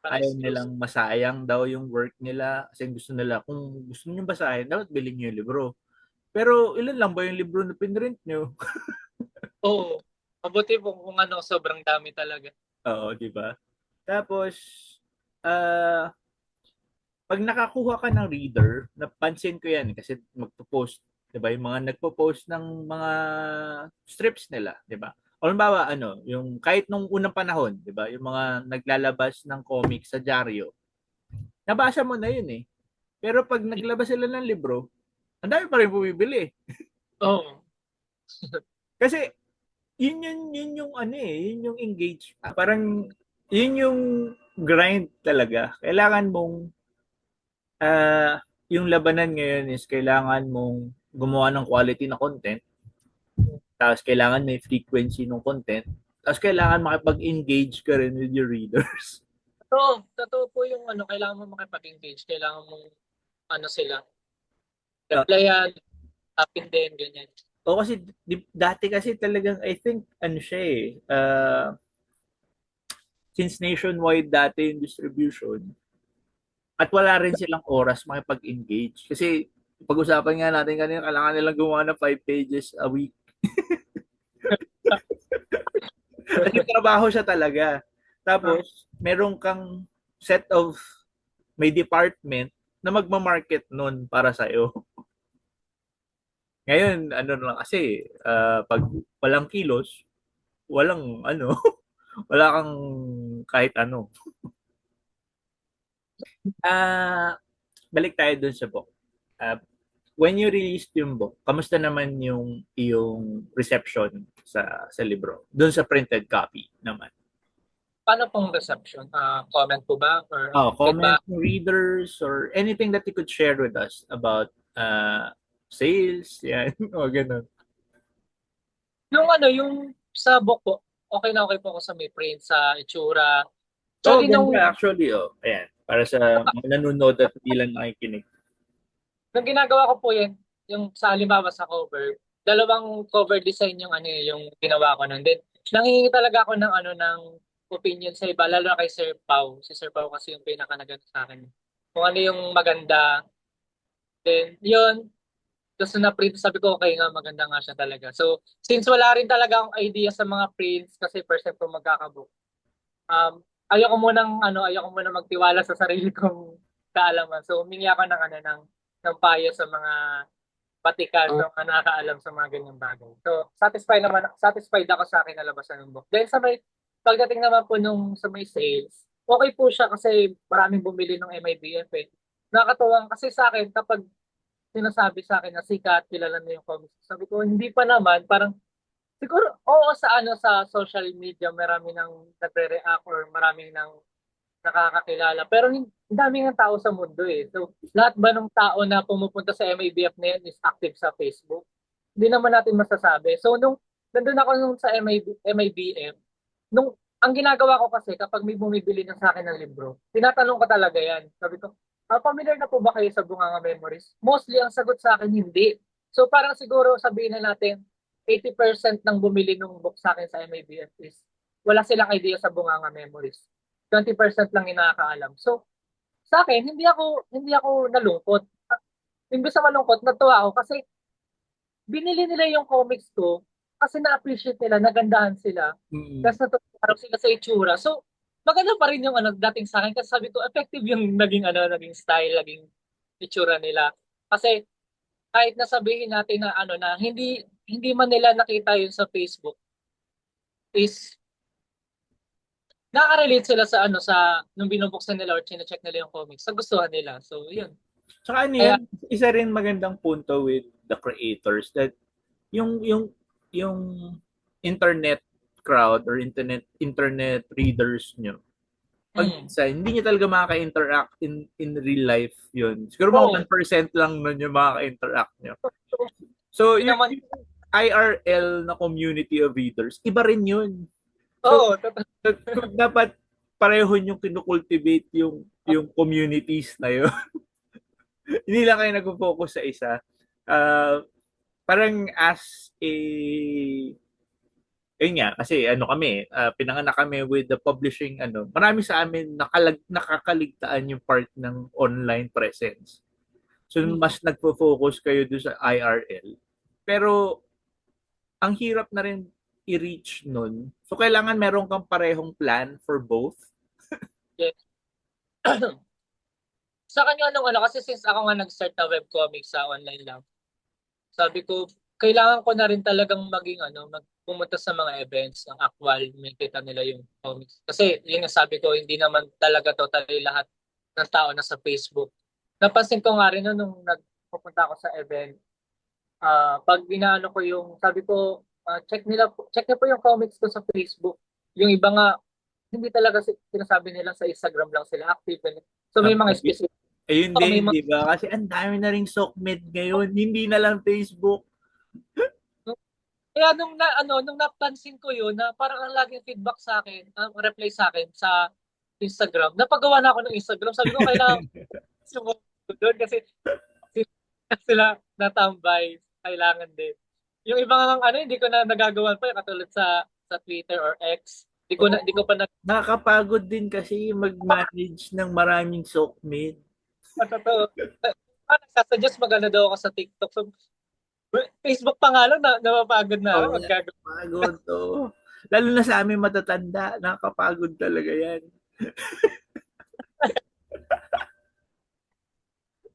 Para ayaw exclusive. nilang masayang daw yung work nila kasi gusto nila kung gusto niyo basahin dapat bilhin niyo yung libro. Pero ilan lang ba yung libro na pinrint niyo? Oo. Mabuti po kung ano, sobrang dami talaga. Oo, di ba? Tapos uh, pag nakakuha ka ng reader, napansin ko yan kasi magpo-post, 'di ba? Yung mga nagpo-post ng mga strips nila, 'di ba? O halimbawa, ano, yung kahit nung unang panahon, 'di ba? Yung mga naglalabas ng comics sa dyaryo, nabasa mo na yun eh. Pero pag naglabas sila ng libro, ang dami pa rin bumibili. Oo. Kasi yun yung ano eh, yun yung engage. Parang yun yung grind talaga. Kailangan mong yung labanan ngayon is kailangan mong gumawa ng quality na content, tapos kailangan may frequency ng content, tapos kailangan makipag-engage ka rin with your readers. Totoo po yung ano, kailangan mo makipag-engage. Kailangan mo ano sila, replyan, tapin din, ganyan. O kasi dati kasi talagang I think ano siya eh, since nationwide dati yung distribution at wala rin silang oras makipag-engage kasi pag-usapan nga natin kanina kailangan nilang gumawa ng 5 pages a week. Kasi trabaho siya talaga. Tapos, meron kang set of, may department na magmamarket nun para sa'yo. Ngayon, ano lang kasi, pag walang kilos, walang ano, wala kang kahit ano. Balik tayo dun sa book. Uh, when you released yung book, kamusta naman yung reception sa libro? Doon sa printed copy naman. Paano pong reception? Comment po ba? Or Oh, comment feedback? readers or anything that you could share with us about sales, yan, o ganun. Yung yung sa book po, okay po ako sa may print, sa itsura. Oh, Actually, ganda actually, oh. Ayan, para sa mga nanonood at hindi lang nakikinig. nung ginagawa ko po yan, yung sa halimbawa sa cover, dalawang cover design yung yung ginawa ko nun. Then, nangingi talaga ako ng ng opinion sa iba, lalo na kay Sir Pau. Si Sir Pau kasi yung pinaka nagano sa akin. Kung ano yung maganda. Then, yun. Tapos na print, sabi ko, okay nga, maganda nga siya talaga. So, since wala rin talaga akong idea sa mga prints, kasi first time ko magkakabook, ayoko muna magtiwala sa sarili kong kaalaman. So, humingi ako ng ng payo sa mga patikan, sa mga nakakaalam sa mga ganyang bagay. So, satisfied ako sa akin na labasan ng book. Then pagdating naman po sa may sales, okay po siya kasi maraming bumili ng MIBF eh. Nakakatuwa kasi sa akin kapag sinasabi sa akin na sikat, kilala na yung comics. Sabi ko, hindi pa naman, parang siguro oo sa sa social media marami nang nagre-react or maraming nang nakakakilala. Pero ang dami ng tao sa mundo eh. So, lahat ba ng tao na pumupunta sa MIBF na yan is active sa Facebook? Hindi naman natin masasabi. So, nandun ako sa MIBF, ang ginagawa ko kasi kapag may bumibili na sa akin ng libro, tinatanong ko talaga yan. Sabi ko, familiar na po ba kayo sa Bunganga Memories? Mostly ang sagot sa akin, hindi. So parang siguro sabihin na natin, 80% ng bumili ng book sa akin sa MIBF is wala silang idea sa Bunganga Memories. 20% lang yung nakakaalam. So, sa akin, hindi ako nalungkot. Imbes na malungkot, natuwa ako kasi binili nila yung comics ko kasi na-appreciate nila, nagandahan sila. Mm-mm. Kasi natutuwa sila sa itsura. So, maganda pa rin yung dating sa akin kasi sabi ko, effective yung naging style, naging itsura nila. Kasi kahit nasabihin natin na na hindi man nila nakita yun sa Facebook is nakaka-relate sila sa nung binubuksan nila or chine-check nila yung comics. Sa gustuhan nila. So, yun. Tsaka ano Kaya, yun, isa rin magandang punto with the creators that yung yung yung internet crowd or internet readers nyo, pag mm, isa, hindi nyo talaga makaka-interact in real life yun. Siguro oo. mga 1% lang nun yung makaka-interact nyo. So, Hindi naman, yung IRL na community of readers, iba rin yun. So, oo, totoo. dapat pareho yung kinukultivate yung communities na yun. Hindi lang kayo nag-focus sa isa. Uh, parang as a yun nga, kasi kami, pinanganak kami with the publishing, marami sa amin nakakaligtaan yung part ng online presence. So, Mm. mas nagpo-focus kayo doon sa IRL. Pero, ang hirap na rin i-reach nun. So, kailangan meron kang parehong plan for both. Yes. Sa kanya kasi since ako nga nag-start na webcomic sa online lang, sabi ko, kailangan ko na rin talagang maging pumunta sa mga events ng actual, may kita nila yung comics. Kasi yun nga sabi ko, hindi naman talaga totally lahat ng tao na sa Facebook. Napansin ko nga rin nung nagpupunta ako sa event, pag inaano ko sabi ko, check niyo po yung comics ko sa Facebook. Yung iba nga, hindi talaga sinasabi nila sa Instagram lang sila active. So may mga specific, Ayun may din, mga di ba? Kasi ang dami na ring SOCMED ngayon. Hindi na lang Facebook. kaya nung napansin ko yun na parang ang laging feedback sa akin, ang reply sa akin sa Instagram, napagawa na ako ng Instagram. Sabi ko kailangan sumunod doon kasi sila natambay, kailangan din. Yung ibang hindi ko na nagagawa pa katulad sa Twitter or X. Hindi ko Oo. pa na Nakakapagod din kasi mag-manage ng maraming SOCMED. totoo. Nagsasuggest maganda daw ako sa TikTok. So, Facebook pa nga lang napapagod na Oo, ako magagawa. nakakapagod to. Lalo na sa amin matatanda, nakakapagod talaga yan.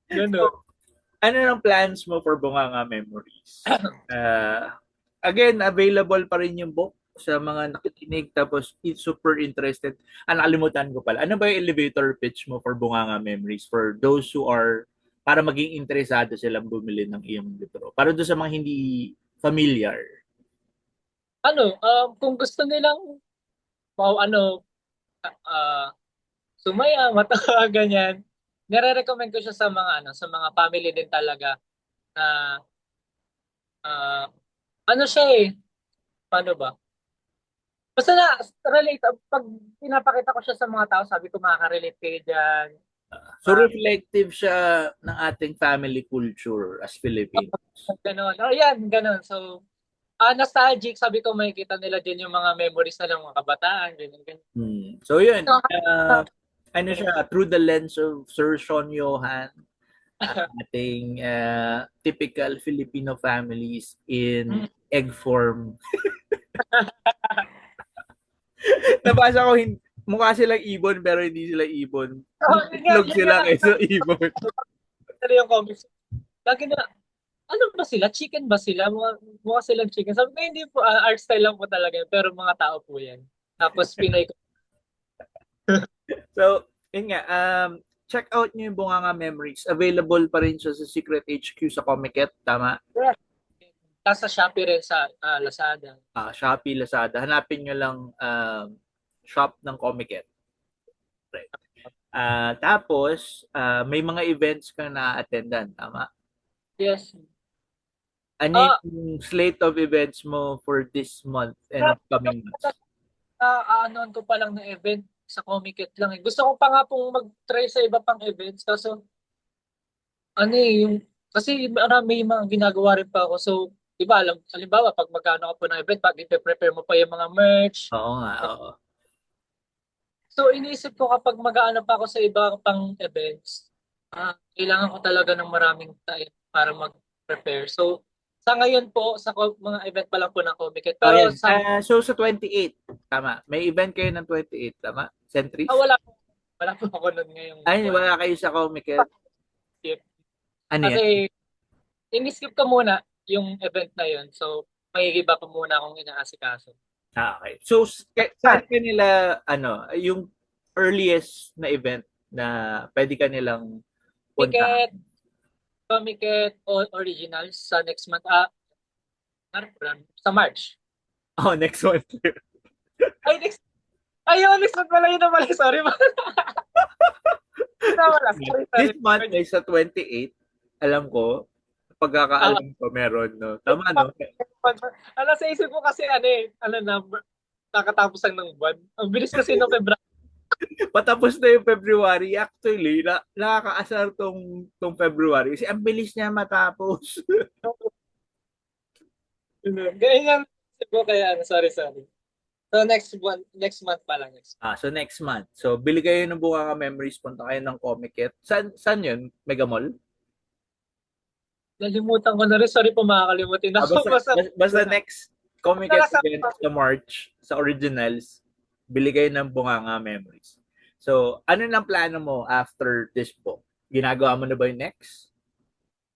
Ganun. So, ano ang plans mo for Bunganga Memories? Again, available pa rin yung book sa mga nakikinig tapos super interested. Nakalimutan ko pala. Ano ba yung elevator pitch mo for Bunganga Memories for those who are para maging interesado silang bumili ng iyong libro. Para doon sa mga hindi familiar. Kung gusto nilang, ano, ah, sumaya, matawa, ganyan, nire-recommend ko siya sa mga, sa mga family din talaga na, ah, ano siya eh, paano ba? Basta na, relate, pag pinapakita ko siya sa mga tao, sabi ko makaka-relate kayo dyan. So reflective siya ng ating family culture as Filipinos. Ganon. Yan, ganon. So, nostalgic, sabi ko makikita nila din yung mga memories na ng mga kabataan, ganyan, ganyan. So yun, So, ano siya, through the lens of Sir Sean Johan, ating typical Filipino families in egg form. Nabasa ko, mukha silang ibon pero hindi sila ibon. Itlog sila kaysa ibon. Ano yung comics? Lagi na, ano ba sila? Chicken ba sila? Mukha silang chicken. Sabi ko, hindi po, art style lang po talaga yun, pero mga tao po yan. Tapos Pinoy ko. So, yun nga, check out nyo yung Bunganga Memories. Available pa rin siya sa Secret HQ sa Comiket, tama? Tapos sa Shopee rin sa Lazada. Shopee, Lazada. Hanapin nyo lang shop ng Comiket. Right. Tapos, may mga events ka na attendan, tama? Yes. Ano yung slate of events mo for this month and upcoming months? Anoan ko pa lang ng event sa Comiket lang eh. Gusto ko pa nga pong mag-try sa iba pang events kaso kasi marami yung mga ginagawa rin pa ako. So, di ba, halimbawa, pag magkano ka po ng event, pag i-prepare mo pa yung mga merch. Oo nga, oo. So, iniisip ko kapag mag-aano pa ako sa iba pang events, kailangan ko talaga ng maraming time para mag-prepare. So, sa ngayon po, sa mga event pa lang po ng Comiket. Pero so, sa 28, tama. May event kayo ng 28, tama? Centuries? wala po. Wala po ako nun ngayong. Ay, wala kayo sa Comiket? Ano yan? Kasi, in-skip ko muna yung event na yun. So, may iba pa muna akong inaasikaso. Okay. So, saan ka nila, yung earliest na event na pwede ka nilang puntahan? Comiket Originals sa next month. Sa March. Oh, next one. Next month pala yun na pala. Sorry ba? Sorry. This month ay sa 28, alam ko, pagkakaalam ko meron, no? Tama, no? Sa isip ko kasi, nakatapos lang ng buwan. Ang bilis kasi ng February. Patapos na yung February. Actually, nakakaasar tong February. Kasi ang bilis niya matapos. Ganyan ko kaya, sorry. So next month pa lang. So next month. So bili kayo ng Bunganga Memories, punta kayo ng Comiket. Saan yun? Mega Mall? Nalimutan ko na rin. Sorry po, makakalimutin ako. Basta next Comiket event sa March, sa Originals, bili kayo ng Bunganga Memories. So, ano nang plano mo after this book? Ginagawa mo na ba yung next?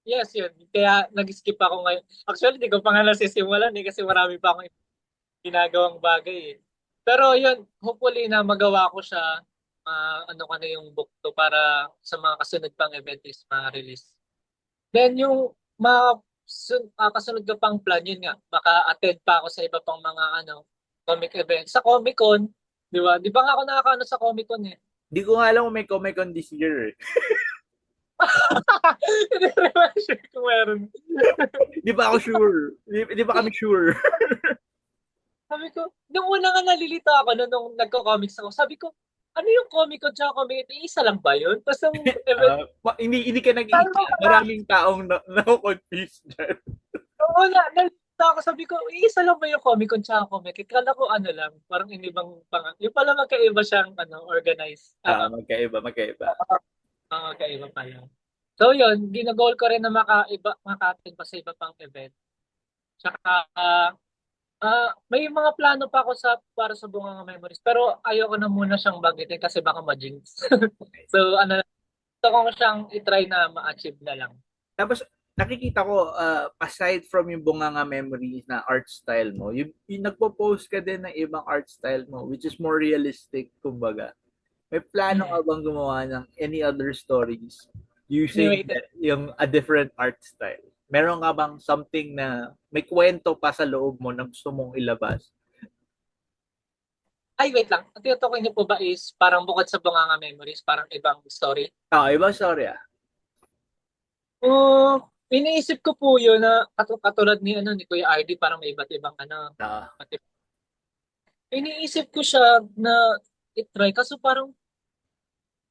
Yes, yun. Kaya nag-skip ako ngayon. Actually, di ko pa nga nasisimulan kasi marami pa akong ginagawang bagay eh. Pero yun, hopefully na magawa ko siya, yung book to para sa mga kasunod pang event is ma-release. Then yung kasunod ko pang plan, yun nga, maka-attend pa ako sa iba pang mga comic events. Sa Comic Con, di ba? Di ba nga ako nakakaano sa Comic Con eh? Di ko nga alam kung may Comic Con this year eh. Hindi ko naman sure kung meron. Di ba ako sure? Di ba kami sure? Sabi ko, nung una nga nalilito ako nung nagko-comics ako, sabi ko, ano yung Comic Con tsaka Comic Con? Isa lang ba yun? Tapos yung event... hindi ka nag-iisa. Maraming taong na-confuse dyan. Oo na, nalilito ako. Sabi ko, isa lang ba yung Comic Con tsaka Comic Con? Kala ko lang, parang inibang yung pala magkaiba siyang organized. Magkaiba. Magkaiba pala. So yun, ginagol ko rin na maka-attend pa sa iba pang event. Tsaka, may mga plano pa ako para sa Bunganga Memories. Pero ayoko na muna siyang bagitin kasi baka ma-jinx. So, gusto ko siyang i-try na ma-achieve na lang. Tapos, nakikita ko, aside from yung Bunganga Memories na art style mo, yung nagpo-post ka din ng ibang art style mo, which is more realistic, kumbaga. May plano ka bang gumawa ng any other stories using Anyway, yung a different art style? Meron nga bang something na may kwento pa sa loob mo na gusto mong ilabas? ay wait lang. Ang tinutukoy niyo po ba is parang bukod sa Bunganga Memories, parang ibang story? Iba sorry ah. Oh, iniisip ko po yun na katulad ni ni Kuya RD, parang may iba't ibang Ah, iniisip ko siya na i-try kaso parang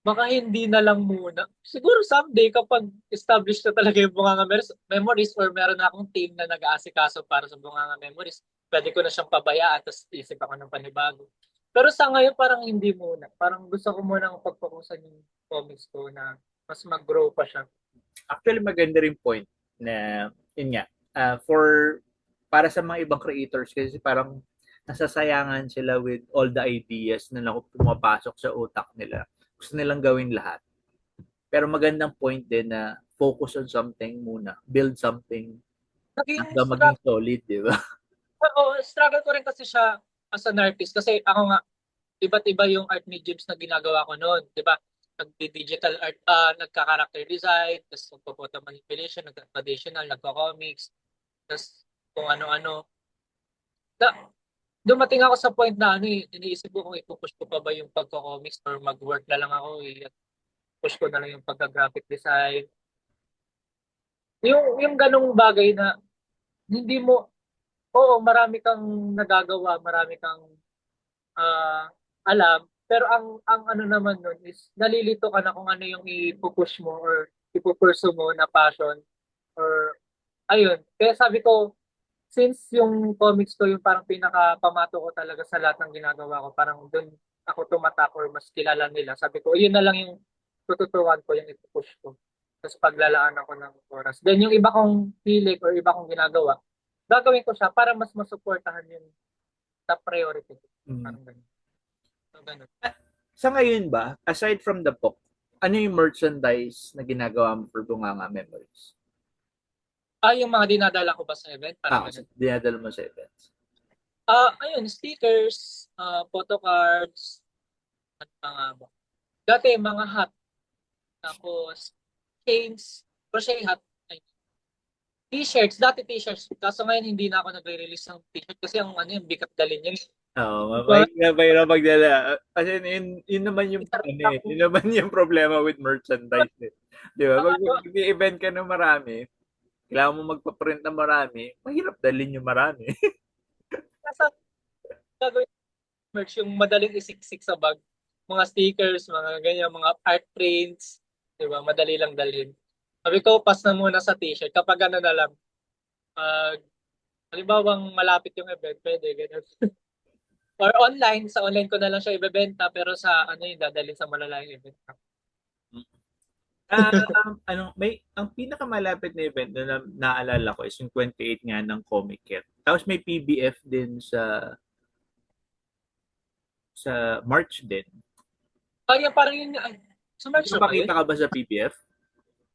baka hindi na lang muna. Siguro someday kapag established na talaga yung Bunganga Memories or meron na akong team na nag-aasikaso para sa Bunganga Memories, pwede ko na siyang pabayaan tapos isip ako ng panibago. Pero sa ngayon parang hindi muna. Parang gusto ko muna ang pagpakusan yung comics ko na mas mag-grow pa siya. actually maganda rin point na yun nga for para sa mga ibang creators kasi parang nasasayangan sila with all the ideas na pumapasok sa utak nila. Gusto nilang gawin lahat. Pero magandang point din na focus on something muna. Build something Naging hanggang maging solid, di ba? struggle ko rin kasi siya as an artist kasi ako nga iba't iba yung art mediums na ginagawa ko noon, 'di ba? Nagdi-digital art, nagka-character design, tapos nagpo-photo manipulation, nagka-traditional, nagko-comics, tapos kung ano-ano. Na, dumating ako sa point na iniisip ko kung ipupush ko pa ba yung pagko-comics or mag-work na lang ako, push ko na lang yung pagka-graphic design. Yung ganong bagay na hindi mo, oo, marami kang nagagawa, marami kang ah, alam. Pero ang ano naman nun is nalilito ka na kung ano yung ipupush mo or ipupursu mo na passion or ayun. Kaya sabi ko, since yung comics ko yung parang pinaka-pamato ko talaga sa lahat ng ginagawa ko, parang doon ako tumatak or mas kilala nila. Sabi ko, yun na lang yung tututuan ko, yung ipupush ko. Tapos paglalaan ako ng oras. Then yung iba kong hilig or iba kong ginagawa, gagawin ko siya para mas masuportahan yung top priority ko. Mm. Parang ganun. So, ganun. Sa ngayon ba, aside from the book, ano yung merchandise na ginagawa mo for Bunganga Memories? Yung mga dinadala ko ba sa event? Parang Kasi ganun. dinadala mo sa events. Ayun, stickers, photo cards, at mga ba. Dati, mga hat. Tapos, chains, crochet hat. Ay, t-shirts, dati t-shirts. Kaso ngayon, hindi na ako nagre-release ng t-shirt kasi ang yung bigat dalhin yun. Diba? Mahirap magdala. Kasi yun naman yung, yun naman yung problema with merchandise. Eh. Di ba? Pag mag-event ka ng marami, kailangan mo magpa-print ng marami, mahirap dalhin yung marami. Nasa gagawin merch, yung madaling isiksik sa bag. Mga stickers, mga ganyan, mga art prints. Diba? Madali lang dalhin. Sabi ko, pass na muna sa t-shirt. Kapag ano na lang, pag halimbawang malapit yung event, pwede, ganun. Or online, sa online ko na lang siya ibebenta, pero sa yung dadalhin sa malalayong event. May ang pinakamalapit na event na naalala ko is yung 28 nga ng Comic Con. Tapos may PBF din sa March din. Kaya parang yun, ay, sa March na ba yun? Nakapakita ka ba sa PBF?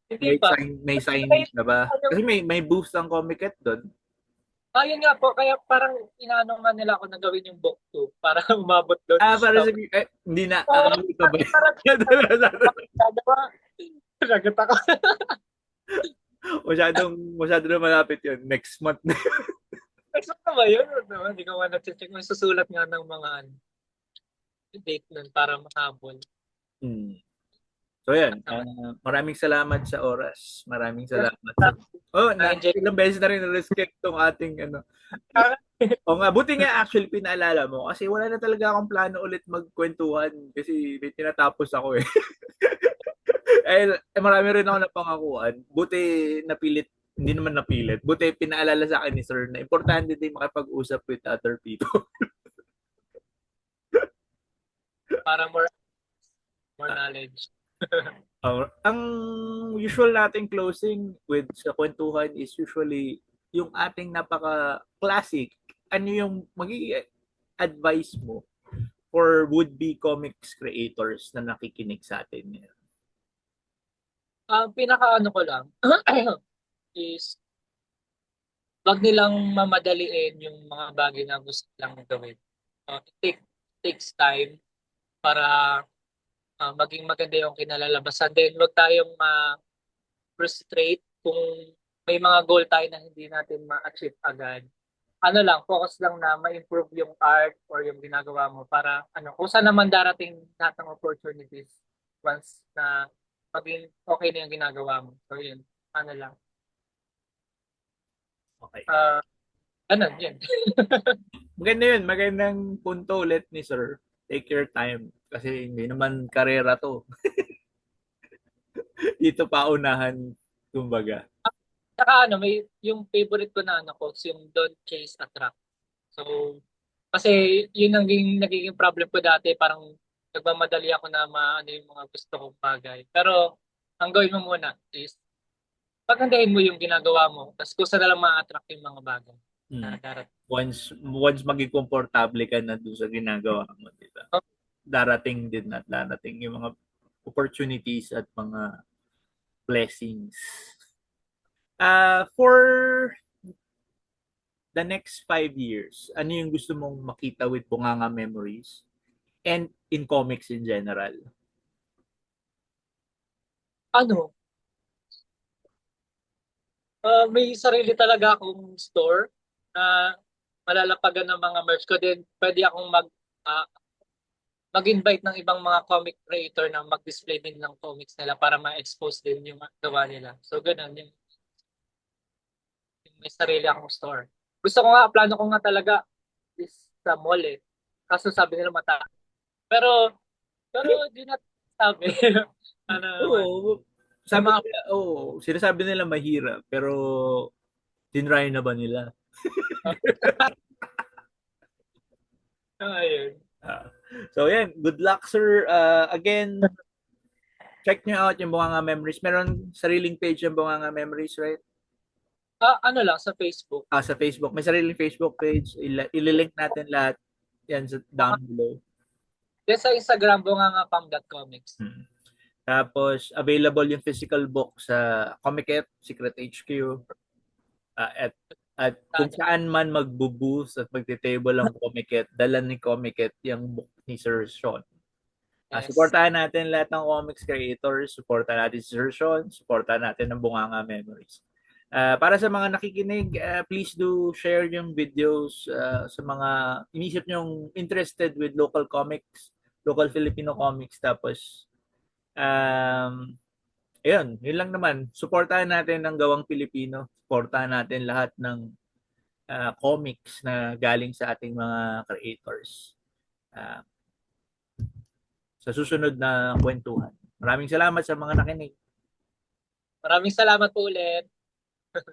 Hindi pa. May Kasi signage na ba? Kasi may booth ang Comic Con doon. Yun nga po, kaya parang inaano nga nila ako na gawin yung book 2 para umabot doon. Para sa hindi na Parang, aabot pa ba? parang, gagawa. Nagat ako. masyado na malapit yun. Next month na. Next month na ba yun? Hindi ko nga nag-check. May susulat nga ng mga date nun para mahabol. Hmm. So yan, maraming salamat sa oras. Maraming salamat sa... Oh, ilang beses na rin na-respect tong ating O nga, buti nga actually pinaalala mo kasi wala na talaga akong plano ulit magkwentuhan kasi may tinatapos ako eh. Marami rin ako napangakuan. Buti napilit, hindi naman napilit. Buti pinaalala sa akin ni Sir na importante din makipag-usap with other people. Para more knowledge. Ang usual nating closing with sa kwentuhan is usually yung ating napaka-classic. Ano yung magiging advice mo for would-be comics creators na nakikinig sa atin ngayon? Ang pinaka-ano ko lang is wag nilang mamadaliin yung mga bagay na gusto nilang gawin. Takes time para maging maganda yung kinalalabasan. Then, wag tayong frustrate kung may mga goal tayo na hindi natin ma-achieve agad. Ano lang, focus lang na ma-improve yung art or yung ginagawa mo para kung saan naman darating lahat ng opportunities once na maging okay na yung ginagawa mo. So yun, ano lang. Okay. Uh, yun. Maganda yun. Magandang punto ulit ni Sir. Take your time. Kasi hindi naman karera to. Dito pa unahan, kumbaga. Saka may yung favorite ko na ko, yung Don't Chase Attract. So, kasi yun ang nagiging problem ko dati, parang nagmamadali ako na maano yung mga gusto kong bagay. Pero, ang gawin mo muna is, pagandahin mo yung ginagawa mo, tapos kung saan na lang ma-attract yung mga bagay na Hmm. darating. Once maging komportable ka na doon sa ginagawa mo, di ba? So, Darating din at darating yung mga opportunities at mga blessings. For the next 5 years, ano yung gusto mong makita with Bunganga Memories and in comics in general? ano, may sarili talaga akong store na malalapagan ng mga merch ko din. Pwede akong ah, mag-invite ng ibang mga comic creator na mag-display din ng comics nila para ma-expose din yung gawa nila. So, ganun, yung may sarili akong store. Gusto ko nga, plano ko nga talaga is sa mall eh. Kaso sabi nila mata. Pero, di na sabi. Ano naman. Oo, Sa sabi mga, nila, sinasabi nila mahirap, pero tinry na ba nila? ayun. Ah, so, yan. Good luck, sir. Again, check nyo out yung Bunganga Memories. Meron sariling page yung Bunganga Memories, right? Ano lang, sa Facebook. Sa Facebook. May sariling Facebook page. Ililink natin lahat yan down below. Then sa Instagram, bungangapam.comics. Tapos, available yung physical book sa Comiket, Secret HQ, at kung saan man magbo-booth at magte-table ang Comiket, dala ni Comiket yung book ni Sir Sean. Yes. Supportahan natin lahat ng comics creators, supportahan natin si Sir Sean, supportahan natin ang Bunganga Memories. Para sa mga nakikinig, please do share yung videos sa mga inisip nyong interested with local comics, local Filipino comics. Tapos, ayun, yun lang naman. Supportahan natin ang gawang Pilipino. Supportahan natin lahat ng comics na galing sa ating mga creators. Uh, sa susunod na kwentuhan. Maraming salamat sa mga nakinig. Maraming salamat po ulit.